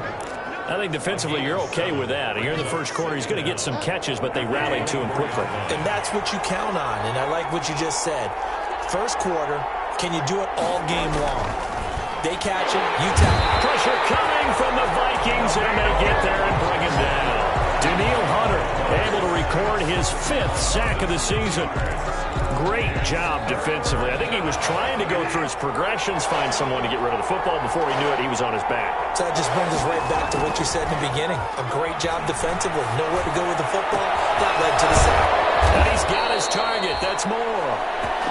I think defensively you're okay with that. Here in the first quarter, he's going to get some catches, but they rallied to him quickly. And that's what you count on, and I like what you just said. First quarter, can you do it all game long? They catch it, you tackle. Pressure coming from the Vikings, and they get there and bring him down. Daniil Hunter able to record his 5th sack of the season. Great job defensively. I think he was trying to go through his progressions, find someone to get rid of the football. Before he knew it, he was on his back. So that just brings us right back to what you said in the beginning. A great job defensively. Nowhere to go with the football. That led to the sack. And he's got his target. That's more.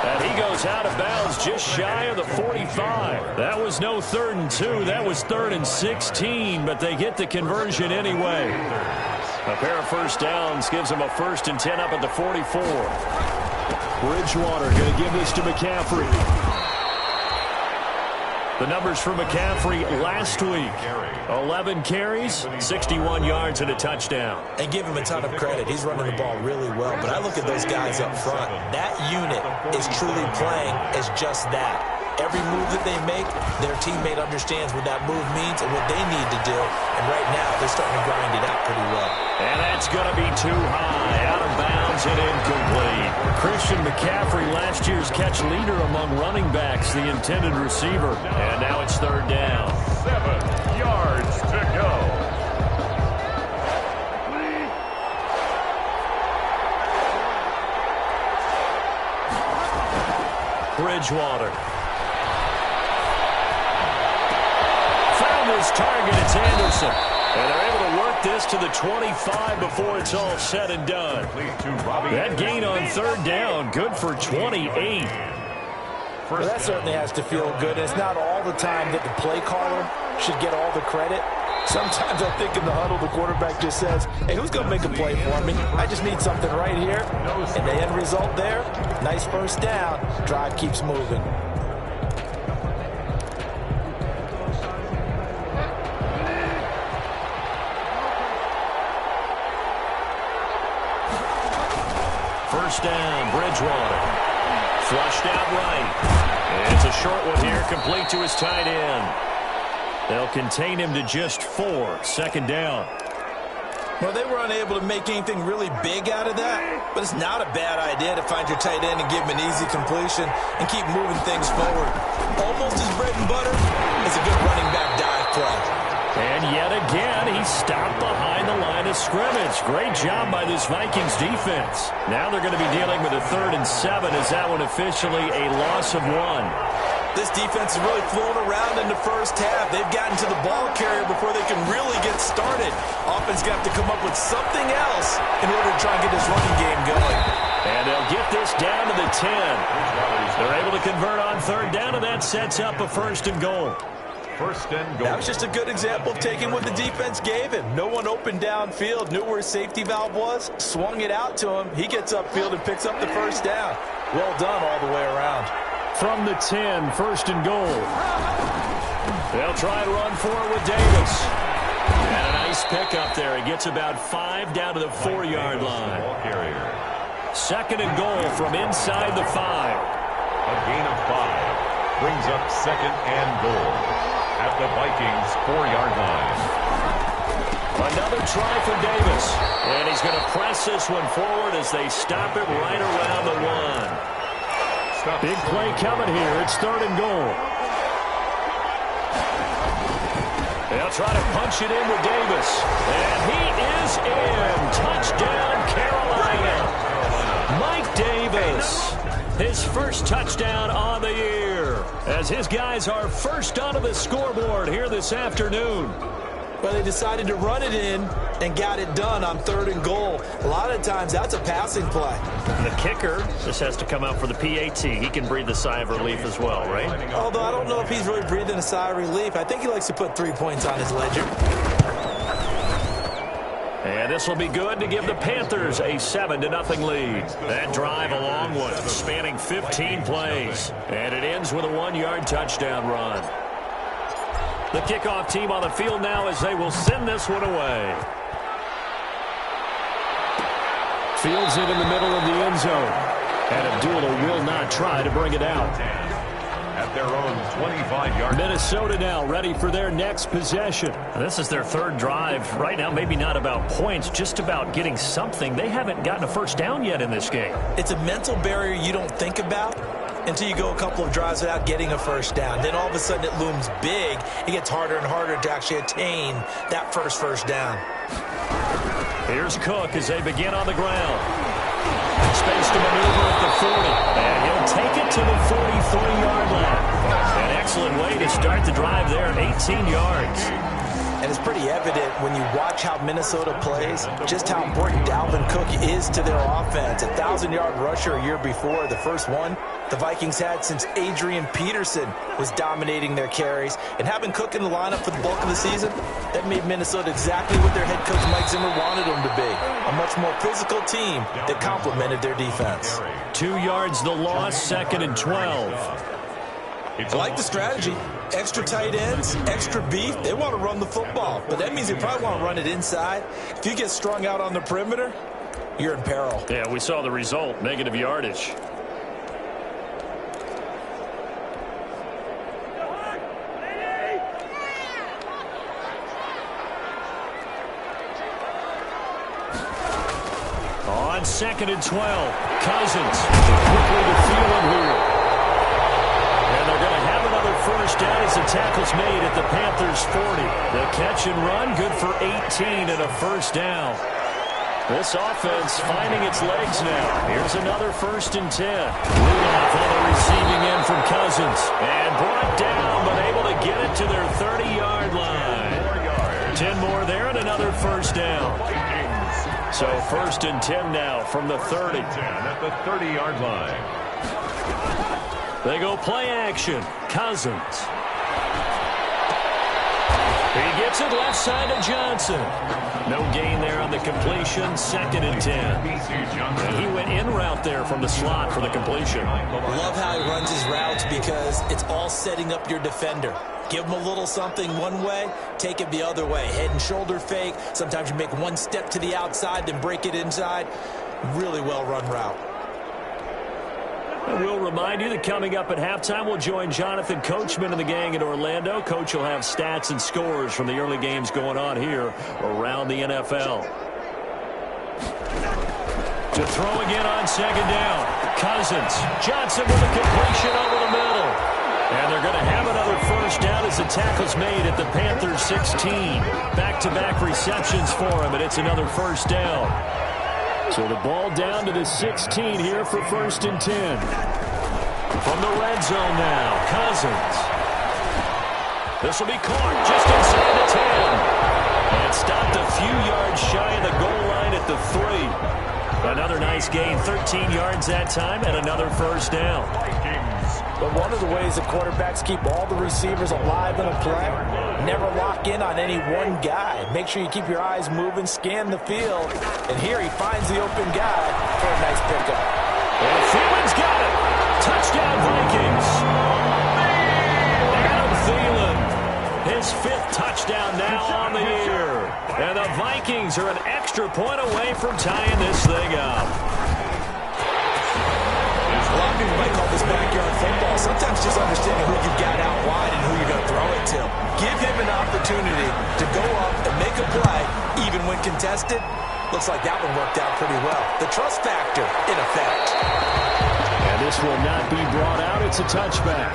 And he goes out of bounds just shy of the 45. That was no 3rd and 2. That was 3rd and 16, but they get the conversion anyway. A pair of first downs gives them a 1st and 10 up at the 44. Bridgewater going to give this to McCaffrey. The numbers for McCaffrey last week. 11 carries, 61 yards, and a touchdown. And give him a ton of credit. He's running the ball really well. But I look at those guys up front. That unit is truly playing as just that. Every move that they make, their teammate understands what that move means and what they need to do. And right now, they're starting to grind it out pretty well. And that's going to be too high. Out of bounds and incomplete. Christian McCaffrey, last year's catch leader among running backs, the intended receiver. And now it's 3rd down. 7 yards to go. Bridgewater. Found his target. It's Anderson. And they're able to work this to the 25 before it's all said and done. That gain on 3rd down, good for 28. Well, that certainly has to feel good. It's not all the time that the play caller should get all the credit. Sometimes I think in the huddle, the quarterback just says, hey, who's going to make a play for me? I just need something right here. And the end result there, nice first down. Drive keeps moving. First down, Bridgewater. Flushed out right. And it's a short one here, complete to his tight end. They'll contain him to just 4. 2nd down. Well, they were unable to make anything really big out of that, but it's not a bad idea to find your tight end and give him an easy completion and keep moving things forward. Almost his bread and butter is a good running back dive play. And yet again, he stopped behind the line of scrimmage. Great job by this Vikings defense. Now they're going to be dealing with a 3rd and 7. Is that one officially a loss of 1? This defense is really flown around in the first half. They've gotten to the ball carrier before they can really get started. Offense got to come up with something else in order to try and get this running game going. And they'll get this down to the 10. They're able to convert on 3rd down, and that sets up a 1st and goal. 1st and goal. That was just a good example of taking what the defense gave him. No one open downfield, knew where his safety valve was, swung it out to him. He gets upfield and picks up the 1st down. Well done all the way around. From the 10, 1st and goal. They'll try to run for it with Davis. And a nice pickup there. He gets about 5 down to the 4-yard line. 2nd and goal from inside the 5. A gain of 5 brings up 2nd and goal at the Vikings 4-yard line. Another try for Davis. And he's going to press this one forward as they stop it right around the 1. Big play coming here. It's 3rd and goal. They'll try to punch it in with Davis. And he is in. Touchdown, Carolina. Mike Davis. His first touchdown on the year. As his guys are first onto the scoreboard here this afternoon. Well, they decided to run it in and got it done on 3rd and goal. A lot of times, that's a passing play. The kicker just has to come out for the PAT. He can breathe a sigh of relief as well, right? Although I don't know if he's really breathing a sigh of relief. I think he likes to put 3 points on his ledger. And this will be good to give the Panthers a 7-0 lead. That drive a long one, spanning 15 plays. And it ends with a 1-yard touchdown run. The kickoff team on the field now as they will send this one away. Fields it in the middle of the end zone. And Abdullah will not try to bring it out. At their own 25-yard. Minnesota now ready for their next possession. This is their 3rd drive. Right now, maybe not about points, just about getting something. They haven't gotten a first down yet in this game. It's a mental barrier you don't think about until you go a couple of drives without getting a first down. Then all of a sudden it looms big. It gets harder and harder to actually attain that first down. Here's Cook as they begin on the ground. Space to maneuver at the 40. And he'll take it to the 43-yard line. An excellent way to start the drive there, 18 yards. And it's pretty evident when you watch how Minnesota plays, just how important Dalvin Cook is to their offense. A 1,000-yard rusher a year before, the first one the Vikings had since Adrian Peterson was dominating their carries. And having Cook in the lineup for the bulk of the season, that made Minnesota exactly what their head coach Mike Zimmer wanted them to be. A much more physical team that complemented their defense. 2 yards the loss, 2nd and 12. I like the strategy. Extra tight ends, extra beef. They want to run the football, but that means they probably want to run it inside. If you get strung out on the perimeter, you're in peril. Yeah, we saw the result, negative yardage. On 2nd and 12, Cousins quickly to Thielen here. And they're going to have another first down as the tackle's made at the Panthers' 40. The catch and run, good for 18 and a first down. This offense finding its legs now. Here's another 1st and 10. Rudolph on the receiving end from Cousins. And brought down, but able to get it to their 30-yard line. 10 more there and another first down. So 1st and 10 now from the 30. At the 30-yard line. They go play action. Cousins. He gets it left side to Johnson. No gain there on the completion. 2nd and 10. And he went in route there from the slot for the completion. Love how he runs his routes because it's all setting up your defender. Give him a little something one way, take it the other way. Head and shoulder fake. Sometimes you make one step to the outside, then break it inside. Really well-run route. And we'll remind you that coming up at halftime, we'll join Jonathan Coachman and the gang in Orlando. Coach will have stats and scores from the early games going on here around the NFL. To throw again on 2nd down. Cousins. Johnson with a completion over the middle. And they're going to have another first down as the tackle's made at the Panthers' 16. Back-to-back receptions for him, and it's another first down. So the ball down to the 16 here for 1st and 10. From the red zone now, Cousins. This will be caught just inside the 10. And stopped a few yards shy of the goal line at the 3. Another nice gain, 13 yards that time, and another first down. But one of the ways that quarterbacks keep all the receivers alive in a play, never lock in on any one guy. Make sure you keep your eyes moving, scan the field, and here he finds the open guy for a nice pickup. And Thielen's got it. Touchdown, Vikings. Adam Thielen, his 5th touchdown now on the year. And the Vikings are an extra point away from tying this thing up. A lot of people might call this backyard football. Sometimes just understanding who you've got out wide and who you're going to throw it to. Give him an opportunity to go up and make a play, even when contested. Looks like that one worked out pretty well. The trust factor in effect. And this will not be brought out. It's a touchback.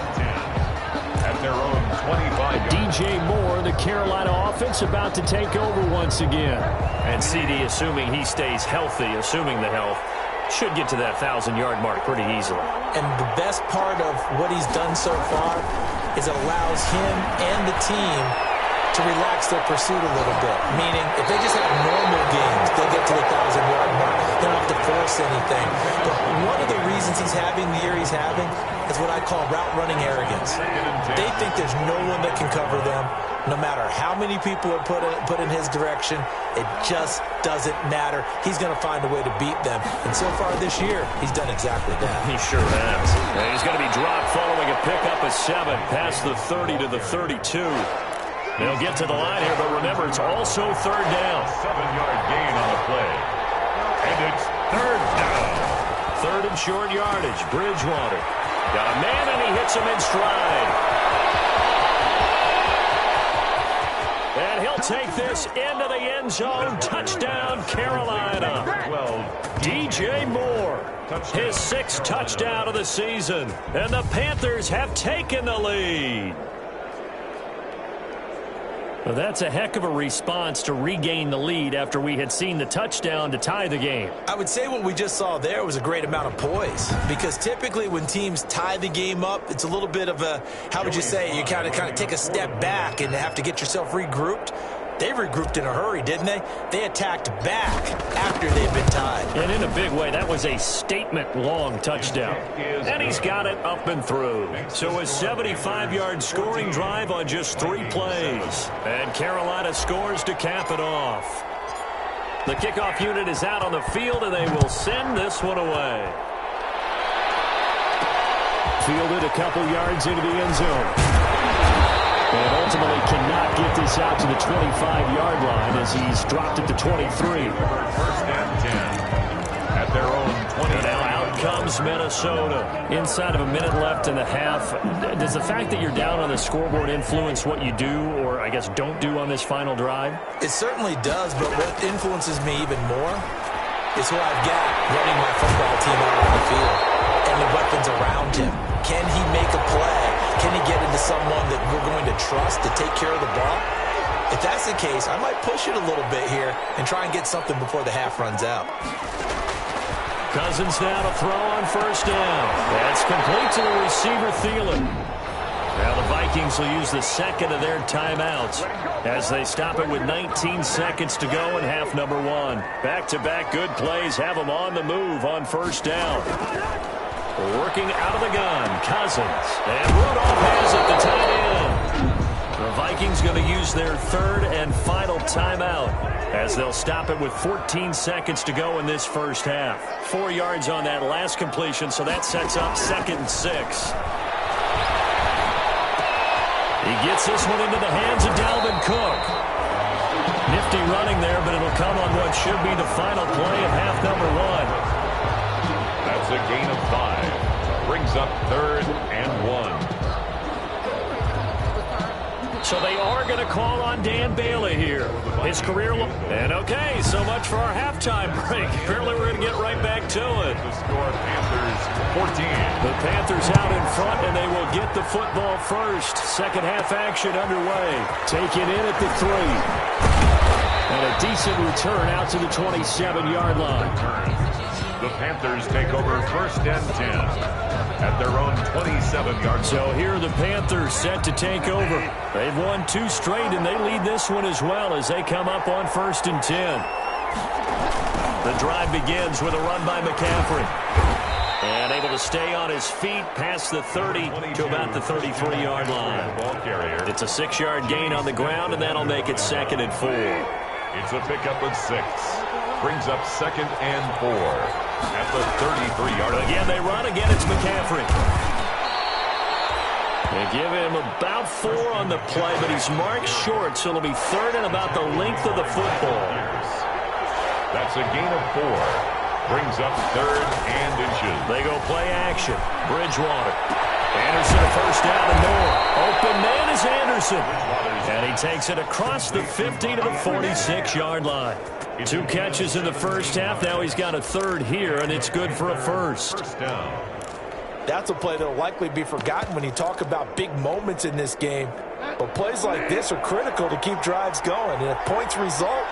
At their own 25. DJ Moore, the Carolina offense, about to take over once again. And CD, assuming he stays healthy, assuming the health, should get to that 1,000-yard mark pretty easily. And the best part of what he's done so far is it allows him and the team to relax their pursuit a little bit. Meaning, if they just have normal games, they'll get to the 1,000-yard mark. They don't have to force anything. But one of the reasons he's having the year he's having is what I call route running arrogance. They think there's no one that can cover them. No matter how many people are put in his direction, it just doesn't matter. He's going to find a way to beat them. And so far this year, he's done exactly that. He sure has. And he's going to be dropped following a pickup of 7 past the 30 to the 32. They'll get to the line here, but remember, it's also third down. 7-yard gain on the play. And it's third down. Third and short yardage. Bridgewater got a man, and he hits him in stride. And he'll take this into the end zone. Touchdown, Carolina. 12. DJ Moore, his 6th touchdown of the season. And the Panthers have taken the lead. Well, that's a heck of a response to regain the lead after we had seen the touchdown to tie the game. I would say what we just saw there was a great amount of poise, because typically when teams tie the game up, it's a little bit of a, how would you say, you kind of take a step back and have to get yourself regrouped. They regrouped in a hurry, didn't they? They attacked back after they'd been tied. And in a big way, that was a statement-long touchdown. And he's got it up and through. So a 75-yard scoring drive on just 3 plays. And Carolina scores to cap it off. The kickoff unit is out on the field, and they will send this one away. Fielded a couple yards into the end zone. And ultimately cannot get this out to the 25-yard line as he's dropped it to 23. First and 10 at their own 20. And now out comes Minnesota. Inside of a minute left in the half. Does the fact that you're down on the scoreboard influence what you do, or I guess don't do on this final drive? It certainly does, but what influences me even more is who I've got running my football team out on the field and the weapons around him. Can he make a play? Can he get into someone that we're going to trust to take care of the ball? If that's the case, I might push it a little bit here and try and get something before the half runs out. Cousins now to throw on first down. That's complete to the receiver, Thielen. Now the Vikings will use the second of their timeouts as they stop it with 19 seconds to go in half number 1. Back-to-back good plays have them on the move on first down. Working out of the gun, Cousins. And Rudolph has it, the tight end. The Vikings going to use their third and final timeout as they'll stop it with 14 seconds to go in this first half. 4 yards on that last completion, so that sets up 2nd and 6. He gets this one into the hands of Dalvin Cook. Nifty running there, but it'll come on what should be the final play of half number 1. That's a gain of 5. Brings up 3rd and 1. So they are going to call on Dan Bailey here. His career. And okay, so much for our halftime break. Apparently we're going to get right back to it. The score, Panthers 14. The Panthers out in front, and they will get the football first. Second half action underway. Taken in at the 3. And a decent return out to the 27-yard line. The Panthers take over 1st and 10 at their own 27-yard. So here are the Panthers set to take over. They've won 2 straight, and they lead this one as well as they come up on 1st and 10. The drive begins with a run by McCaffrey. And able to stay on his feet past the 30 to about the 33-yard line. It's a 6-yard gain on the ground, and that'll make it 2nd and 4. It's a pickup of 6. Brings up 2nd and 4 at the 33-yard line. Again, they run. Again, it's McCaffrey. They give him about 4 on the play, but he's marked short, so it'll be 3rd and about the length of the football. That's a gain of 4. Brings up 3rd and inches. They go play action. Bridgewater. Anderson a first down and more. Open man is Anderson. And he takes it across the 50 to the 46-yard line. 2 catches in the first half. Now he's got a third here, and it's good for a first. That's a play that will likely be forgotten when you talk about big moments in this game. But plays like this are critical to keep drives going. And if points result,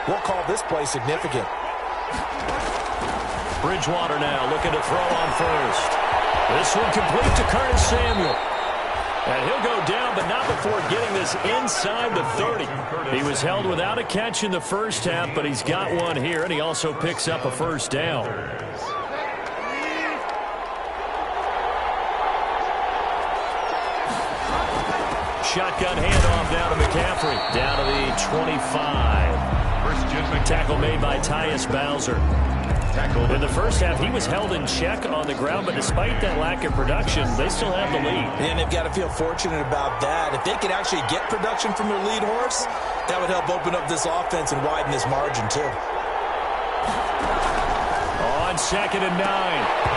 we'll call this play significant. Bridgewater now looking to throw on first. This one complete to Curtis Samuel. And he'll go down, but not before getting this inside the 30. He was held without a catch in the first half, but he's got one here, and he also picks up a first down. Shotgun handoff down to McCaffrey. Down to the 25. Tackle made by Tyus Bowser. In the first half, he was held in check on the ground, but despite that lack of production, they still have the lead. And they've got to feel fortunate about that. If they could actually get production from their lead horse, that would help open up this offense and widen this margin, too. On 2nd and 9,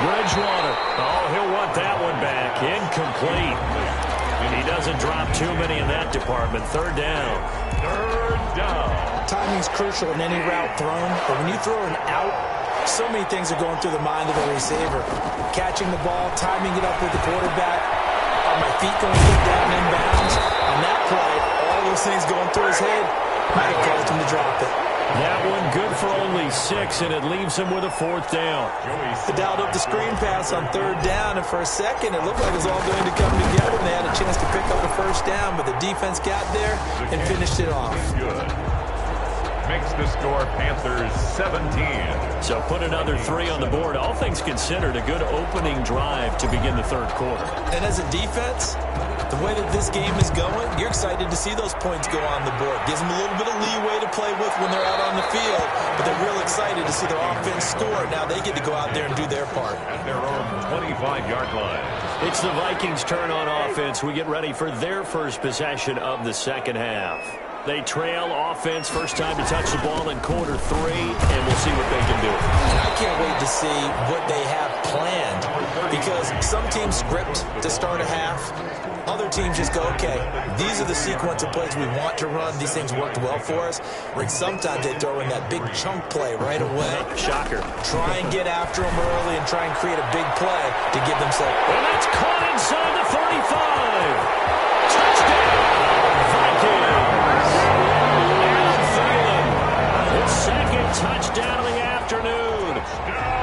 Bridgewater. Oh, he'll want that one back. Incomplete. He doesn't drop too many in that department. Third down. Timing's crucial in any route thrown, but when you throw an out, so many things are going through the mind of the receiver. Catching the ball, timing it up with the quarterback. Are my feet going to get down inbounds? On that play, all those things going through his head might have caused him to drop it. That one good for only 6, and it leaves him with a 4th down. They dialed up the screen pass on 3rd down, and for a second, it looked like it was all going to come together, and they had a chance to pick up the first down, but the defense got there and finished it off. Makes the score Panthers 17. So put another 3 on the board. All things considered, a good opening drive to begin the third quarter. And as a defense, the way that this game is going, you're excited to see those points go on the board. Gives them a little bit of leeway to play with when they're out on the field, but they're real excited to see their offense score. Now they get to go out there and do their part. At their own 25-yard line. It's the Vikings' turn on offense. We get ready for their first possession of the second half. They trail offense, first time to touch the ball in quarter 3, and we'll see what they can do. And I can't wait to see what they have planned, because some teams script to start a half. Other teams just go, okay, these are the sequence of plays we want to run. These things worked well for us. And sometimes they throw in that big chunk play right away. Shocker. Try and get after them early and try and create a big play to give themselves. And that's caught inside the 35. Touchdown, Vikings. Second touchdown of the afternoon.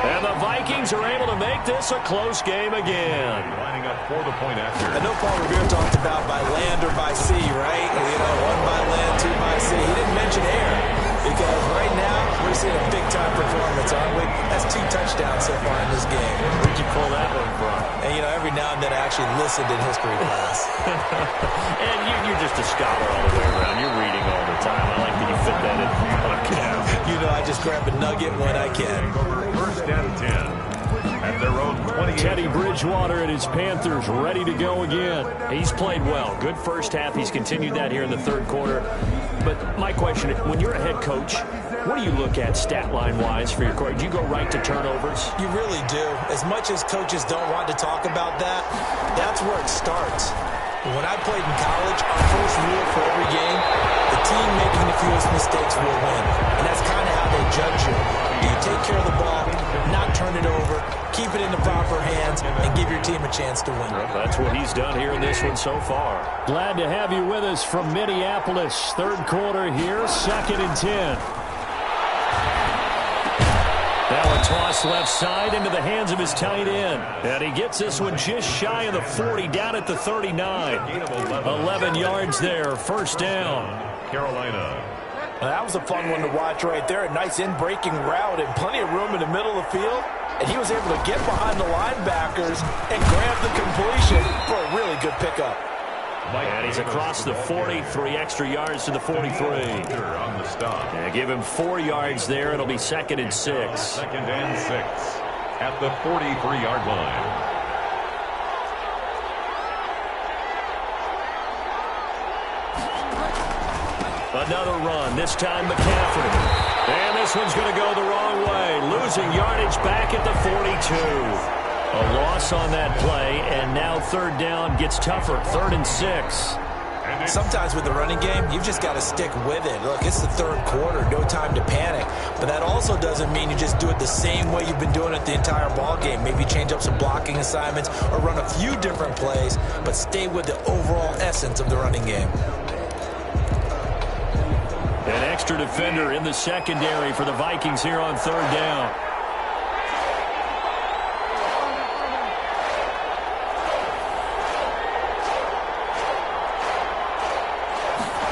And the Vikings are able to make this a close game again. Lining up for the point after. I know Paul Revere talked about by land or by sea, right? You know, 1 by land, 2 by sea. He didn't mention air, because right now we're seeing a big-time performance, aren't we? That's 2 touchdowns so far in this game. Where'd you pull that one from? And, you know, every now and then I actually listened in history class. And you're just a scholar all the way around. You're reading all the time. I like that you fit that in. You know, I just grab a nugget when I can. First and 10 at their own 28. Teddy Bridgewater and his Panthers ready to go again. He's played well. Good first half. He's continued that here in the third quarter. But my question, when you're a head coach, what do you look at stat line-wise for your court? Do you go right to turnovers? You really do. As much as coaches don't want to talk about that, that's where it starts. When I played in college, our first rule for every game, the team making the fewest mistakes will win. And that's kind of how they judge you. Do you take care of the ball, not turn it over, keep it in the proper hands, and give your team a chance to win? Well, that's what he's done here in this one so far. Glad to have you with us from Minneapolis. Third quarter here, 2nd and 10. Now a toss left side into the hands of his tight end. And he gets this one just shy of the 40, down at the 39. 11 yards there, first down. Carolina. That was a fun one to watch right there. A nice in-breaking route and plenty of room in the middle of the field. And he was able to get behind the linebackers and grab the completion for a really good pickup. And he's across the 40, 3 extra yards to the 43. On the stop. Yeah, give him 4 yards there. It'll be 2nd and 6. 2nd and 6 at the 43-yard line. Another run, this time McCaffrey. And this one's going to go the wrong way. Losing yardage back at the 42. A loss on that play, and now third down gets tougher. 3rd and 6. Sometimes with the running game, you've just got to stick with it. Look, it's the third quarter, no time to panic. But that also doesn't mean you just do it the same way you've been doing it the entire ball game. Maybe change up some blocking assignments or run a few different plays, but stay with the overall essence of the running game. An extra defender in the secondary for the Vikings here on third down.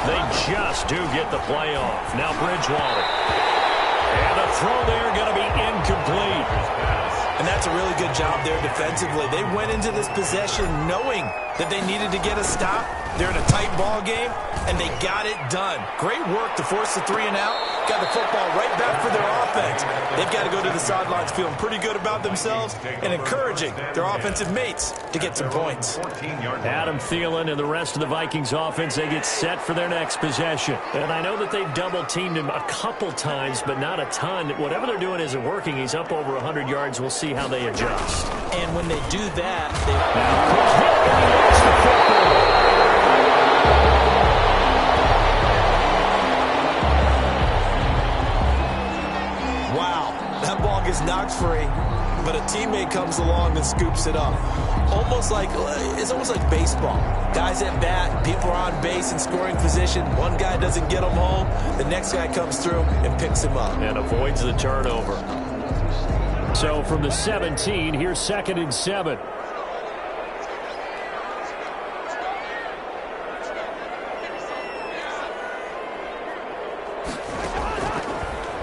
They just do get the play off. Now Bridgewater. And the throw there going to be incomplete. And that's a really good job there defensively. They went into this possession knowing that they needed to get a stop. They're in a tight ball game, and they got it done. Great work to force the 3 and out. Got the football right back for their offense. They've got to go to the sidelines feeling pretty good about themselves and encouraging their offensive mates to get some points. Adam Thielen and the rest of the Vikings offense, they get set for their next possession. And I know that they've double-teamed him a couple times, but not a ton. Whatever they're doing isn't working. He's up over 100 yards. We'll see how they adjust. And when they do that, they... That ball gets knocked free, but a teammate comes along and scoops it up. It's almost like baseball. Guys at bat, people are on base in scoring position. One guy doesn't get them home. The next guy comes through and picks him up. And avoids the turnover. So from the 17, here's 2nd and 7.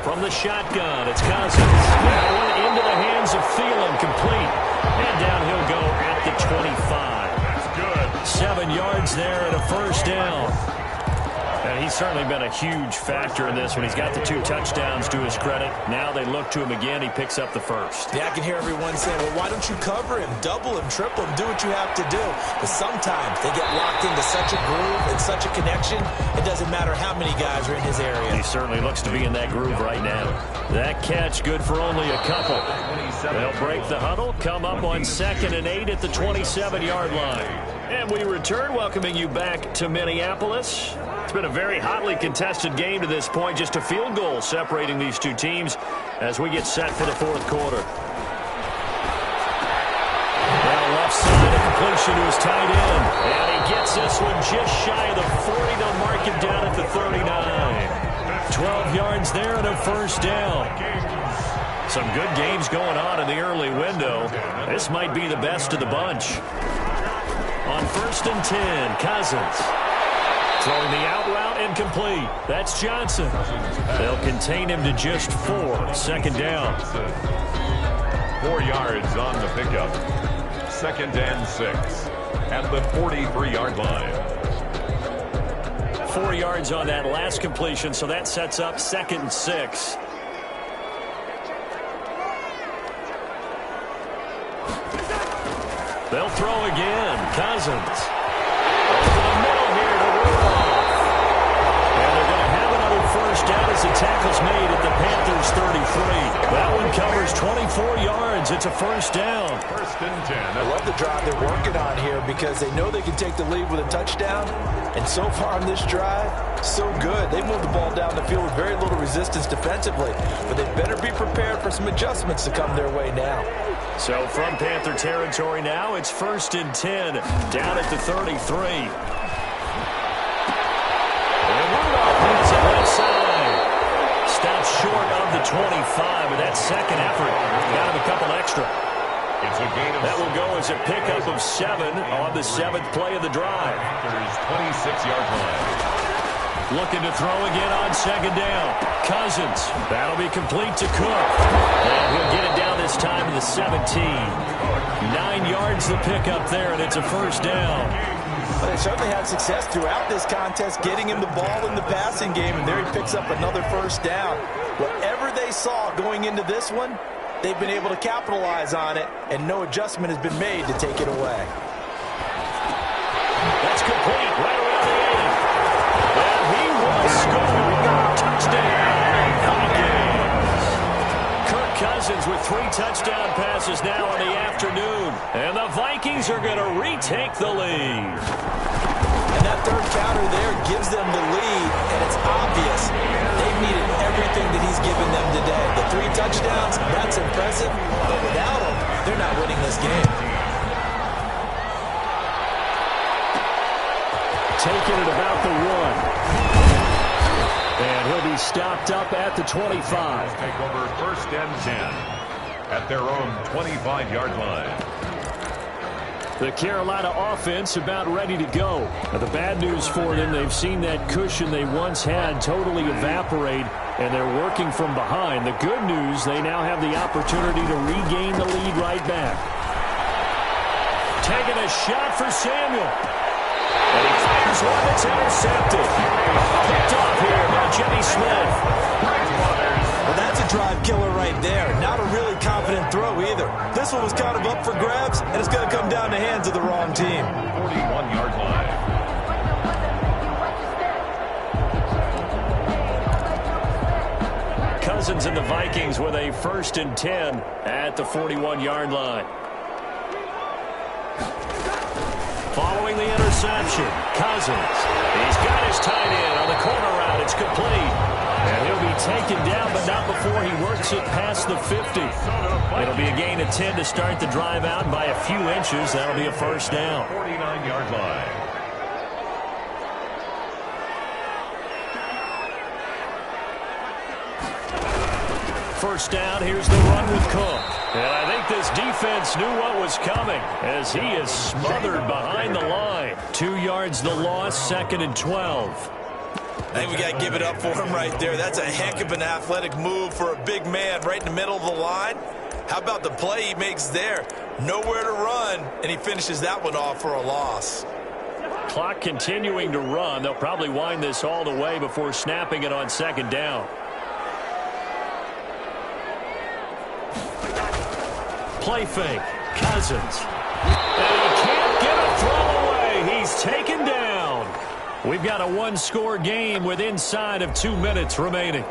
From the shotgun, it's Cousins. That one into the hands of Thielen, complete. And down he'll go at the 25. That's good. 7 yards there and a first down. And he's certainly been a huge factor in this one. He's got the 2 touchdowns to his credit. Now they look to him again. He picks up the first. Yeah, I can hear everyone saying, well, why don't you cover him, double him, triple him, do what you have to do. But sometimes they get locked into such a groove and such a connection, it doesn't matter how many guys are in his area. He certainly looks to be in that groove right now. That catch good for only a couple. They'll break the huddle, come up on 2nd and 8 at the 27-yard line. And we return, welcoming you back to Minneapolis. It's been a very hotly contested game to this point. Just a field goal separating these two teams as we get set for the 4th quarter. Now left side, a completion to his tight end. And he gets this one just shy of the 40. They'll mark him down at the 39. 12 yards there and a first down. Some good games going on in the early window. This might be the best of the bunch. On 1st and 10, Cousins. Throwing the out route incomplete. That's Johnson. They'll contain him to just 4. 2nd down. 4 yards on the pickup. 2nd and 6 at the 43-yard line. 4 yards on that last completion, so that sets up 2nd and 6. They'll throw again. Cousins. Over the middle here to Rudolph. And they're going to have another first down as the tackle's made at the Panthers' 33. That one covers 24 yards. It's a first down. 1st and 10. I love the drive they're working on here because they know they can take the lead with a touchdown. And so far on this drive, so good. They moved the ball down the field with very little resistance defensively. But they better be prepared for some adjustments to come their way now. So from Panther territory now, it's 1st and 10 down at the 33. And Rudolph leads it left side. Stops short of the 25, but that second effort got him a couple extra. It's a gain of that will go as a pickup of 7 on the 7th play of the drive. Panthers 26-yard line. Looking to throw again on 2nd down. Cousins. That'll be complete to Cook. And he'll get it down this time to the 17. 9 yards the pickup there, and it's a first down. Well, they certainly had success throughout this contest getting him the ball in the passing game, and there he picks up another first down. Whatever they saw going into this one, they've been able to capitalize on it, and no adjustment has been made to take it away. That's complete right around the 8. And he will score. Touchdown, Vikings. Kirk Cousins Cousins with 3 touchdown passes now in the afternoon. And the Vikings are going to retake the lead. And that third counter there gives them the lead, and it's obvious they've needed everything that he's given them today. The 3 touchdowns, that's impressive, but without him, they're not winning this game. Taking it about the 1. And he'll be stopped up at the 25. Take over 1st and 10 at their own 25-yard line. The Carolina offense about ready to go. Now, the bad news for them, they've seen that cushion they once had totally evaporate, and they're working from behind. The good news, they now have the opportunity to regain the lead right back. Taking a shot for Samuel. And he fires one that's intercepted. Picked off here by Jimmy Smith. Well, that's a drive killer right there. Not a really confident throw either. This one was kind of up for grabs, and it's going to come down the hands of the wrong team. 41-yard line. Cousins and the Vikings with a 1st and 10 at the 41-yard line. Following the interception, Cousins. He's got his tight end on the corner route. It's complete. And he'll be taken down, but not before he works it past the 50. It'll be a gain of 10 to start the drive out. By a few inches, that'll be a 1st down. 49-yard line. First down, here's the run with Cook. And I think this defense knew what was coming as he is smothered behind the line. 2 yards the loss, 2nd and 12. I think we got to give it up for him right there. That's a heck of an athletic move for a big man right in the middle of the line. How about the play he makes there? Nowhere to run, and he finishes that one off for a loss. Clock continuing to run. They'll probably wind this all the way before snapping it on 2nd down. Play fake. Cousins. And he can't get a throw away. He's taken down. We've got a 1-score game with inside of 2 minutes remaining.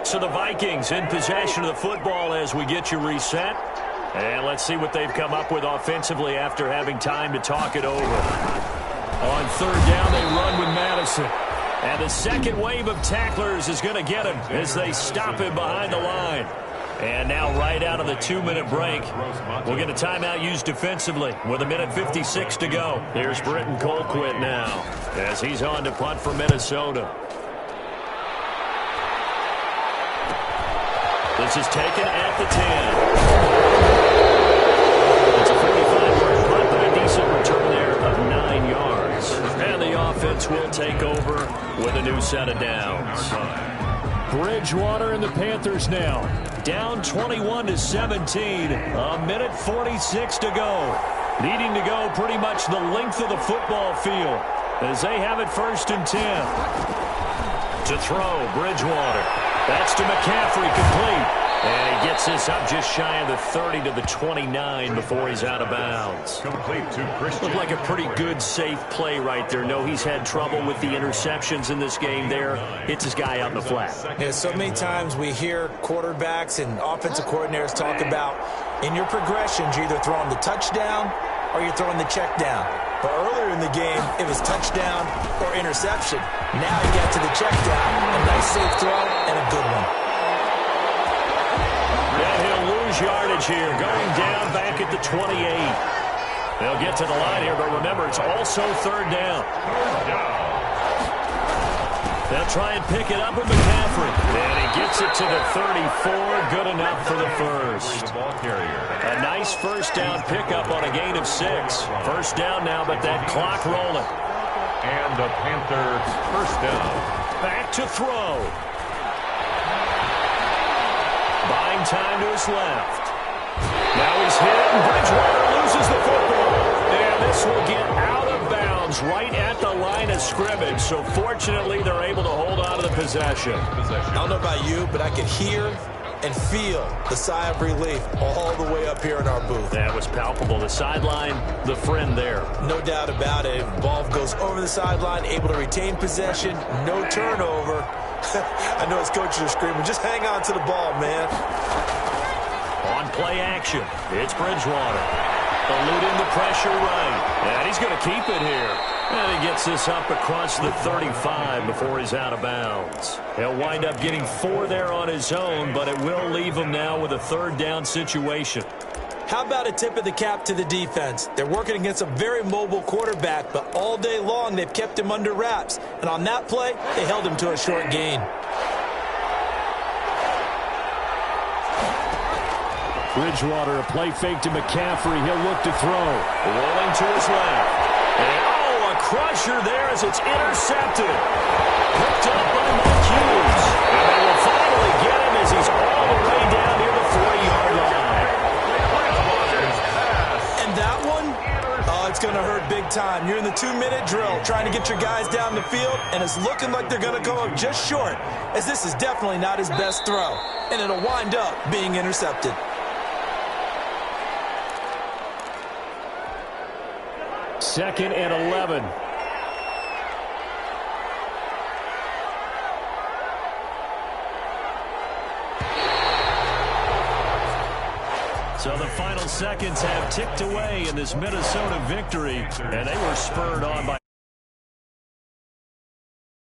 So the Vikings in possession of the football as we get you reset. And let's see what they've come up with offensively after having time to talk it over. On 3rd down, they run with Madison. And the second wave of tacklers is going to get him as they stop him behind the line. And now right out of the 2-minute break, we'll get a timeout used defensively with 1:56 to go. Here's Britton Colquitt now as he's on to punt for Minnesota. This is taken at the 10. It's a 45-yard punt, but a decent return there of 9 yards. And the offense will take over with a new set of downs. Bridgewater and the Panthers now down 21-17. 1:46 to go. Needing to go pretty much the length of the football field as they have it 1st and 10. To throw, Bridgewater. That's to McCaffrey, complete. And he gets this up just shy of the 30 to the 29 before he's out of bounds. Complete to Christian. Looked like a pretty good, safe play right there. No, he's had trouble with the interceptions in this game there. Hits his guy out in the flat. Yeah, so many times we hear quarterbacks and offensive coordinators talk about in your progressions, you're either throwing the touchdown or you're throwing the check down. But earlier in the game, it was touchdown or interception. Now you get to the check down, a nice safe throw and a good one. Yeah, he'll lose yardage here, going down back at the 28. They'll get to the line here, but remember, it's also 3rd down. They'll try and pick it up with McCaffrey. And he gets it to the 34. Good enough for the first. A nice 1st down pickup on a gain of 6. 1st down now, but that clock rolling. And the Panthers 1st down. Back to throw. Buying time to his left. Now he's hit, and Bridgewater loses the football. And this will get out of bounds right at the line of scrimmage. So fortunately, they're able to hold on to the possession. I don't know about you, but I could hear and feel the sigh of relief all the way up here in our booth. That was palpable. The sideline, the friend there. No doubt about it. Ball goes over the sideline, able to retain possession, no turnover. I know his coaches are screaming, just hang on to the ball, man. On play action, it's Bridgewater. Eluding the pressure right. And he's going to keep it here. And he gets this up across the 35 before he's out of bounds. He'll wind up getting 4 there on his own, but it will leave him now with a third down situation. How about a tip of the cap to the defense? They're working against a very mobile quarterback, but all day long they've kept him under wraps. And on that play, they held him to a short gain. Bridgewater, a play fake to McCaffrey. He'll look to throw. Rolling to his left. And, a crusher there as it's intercepted. Picked up by Mike Hughes. And they will finally get him as he's all the way down near the 40-yard line. And that one, it's going to hurt big time. You're in the 2-minute drill trying to get your guys down the field, and it's looking like they're going to come up just short, as this is definitely not his best throw. And it'll wind up being intercepted. Second and 11. So the final seconds have ticked away in this Minnesota victory, and they were spurred on by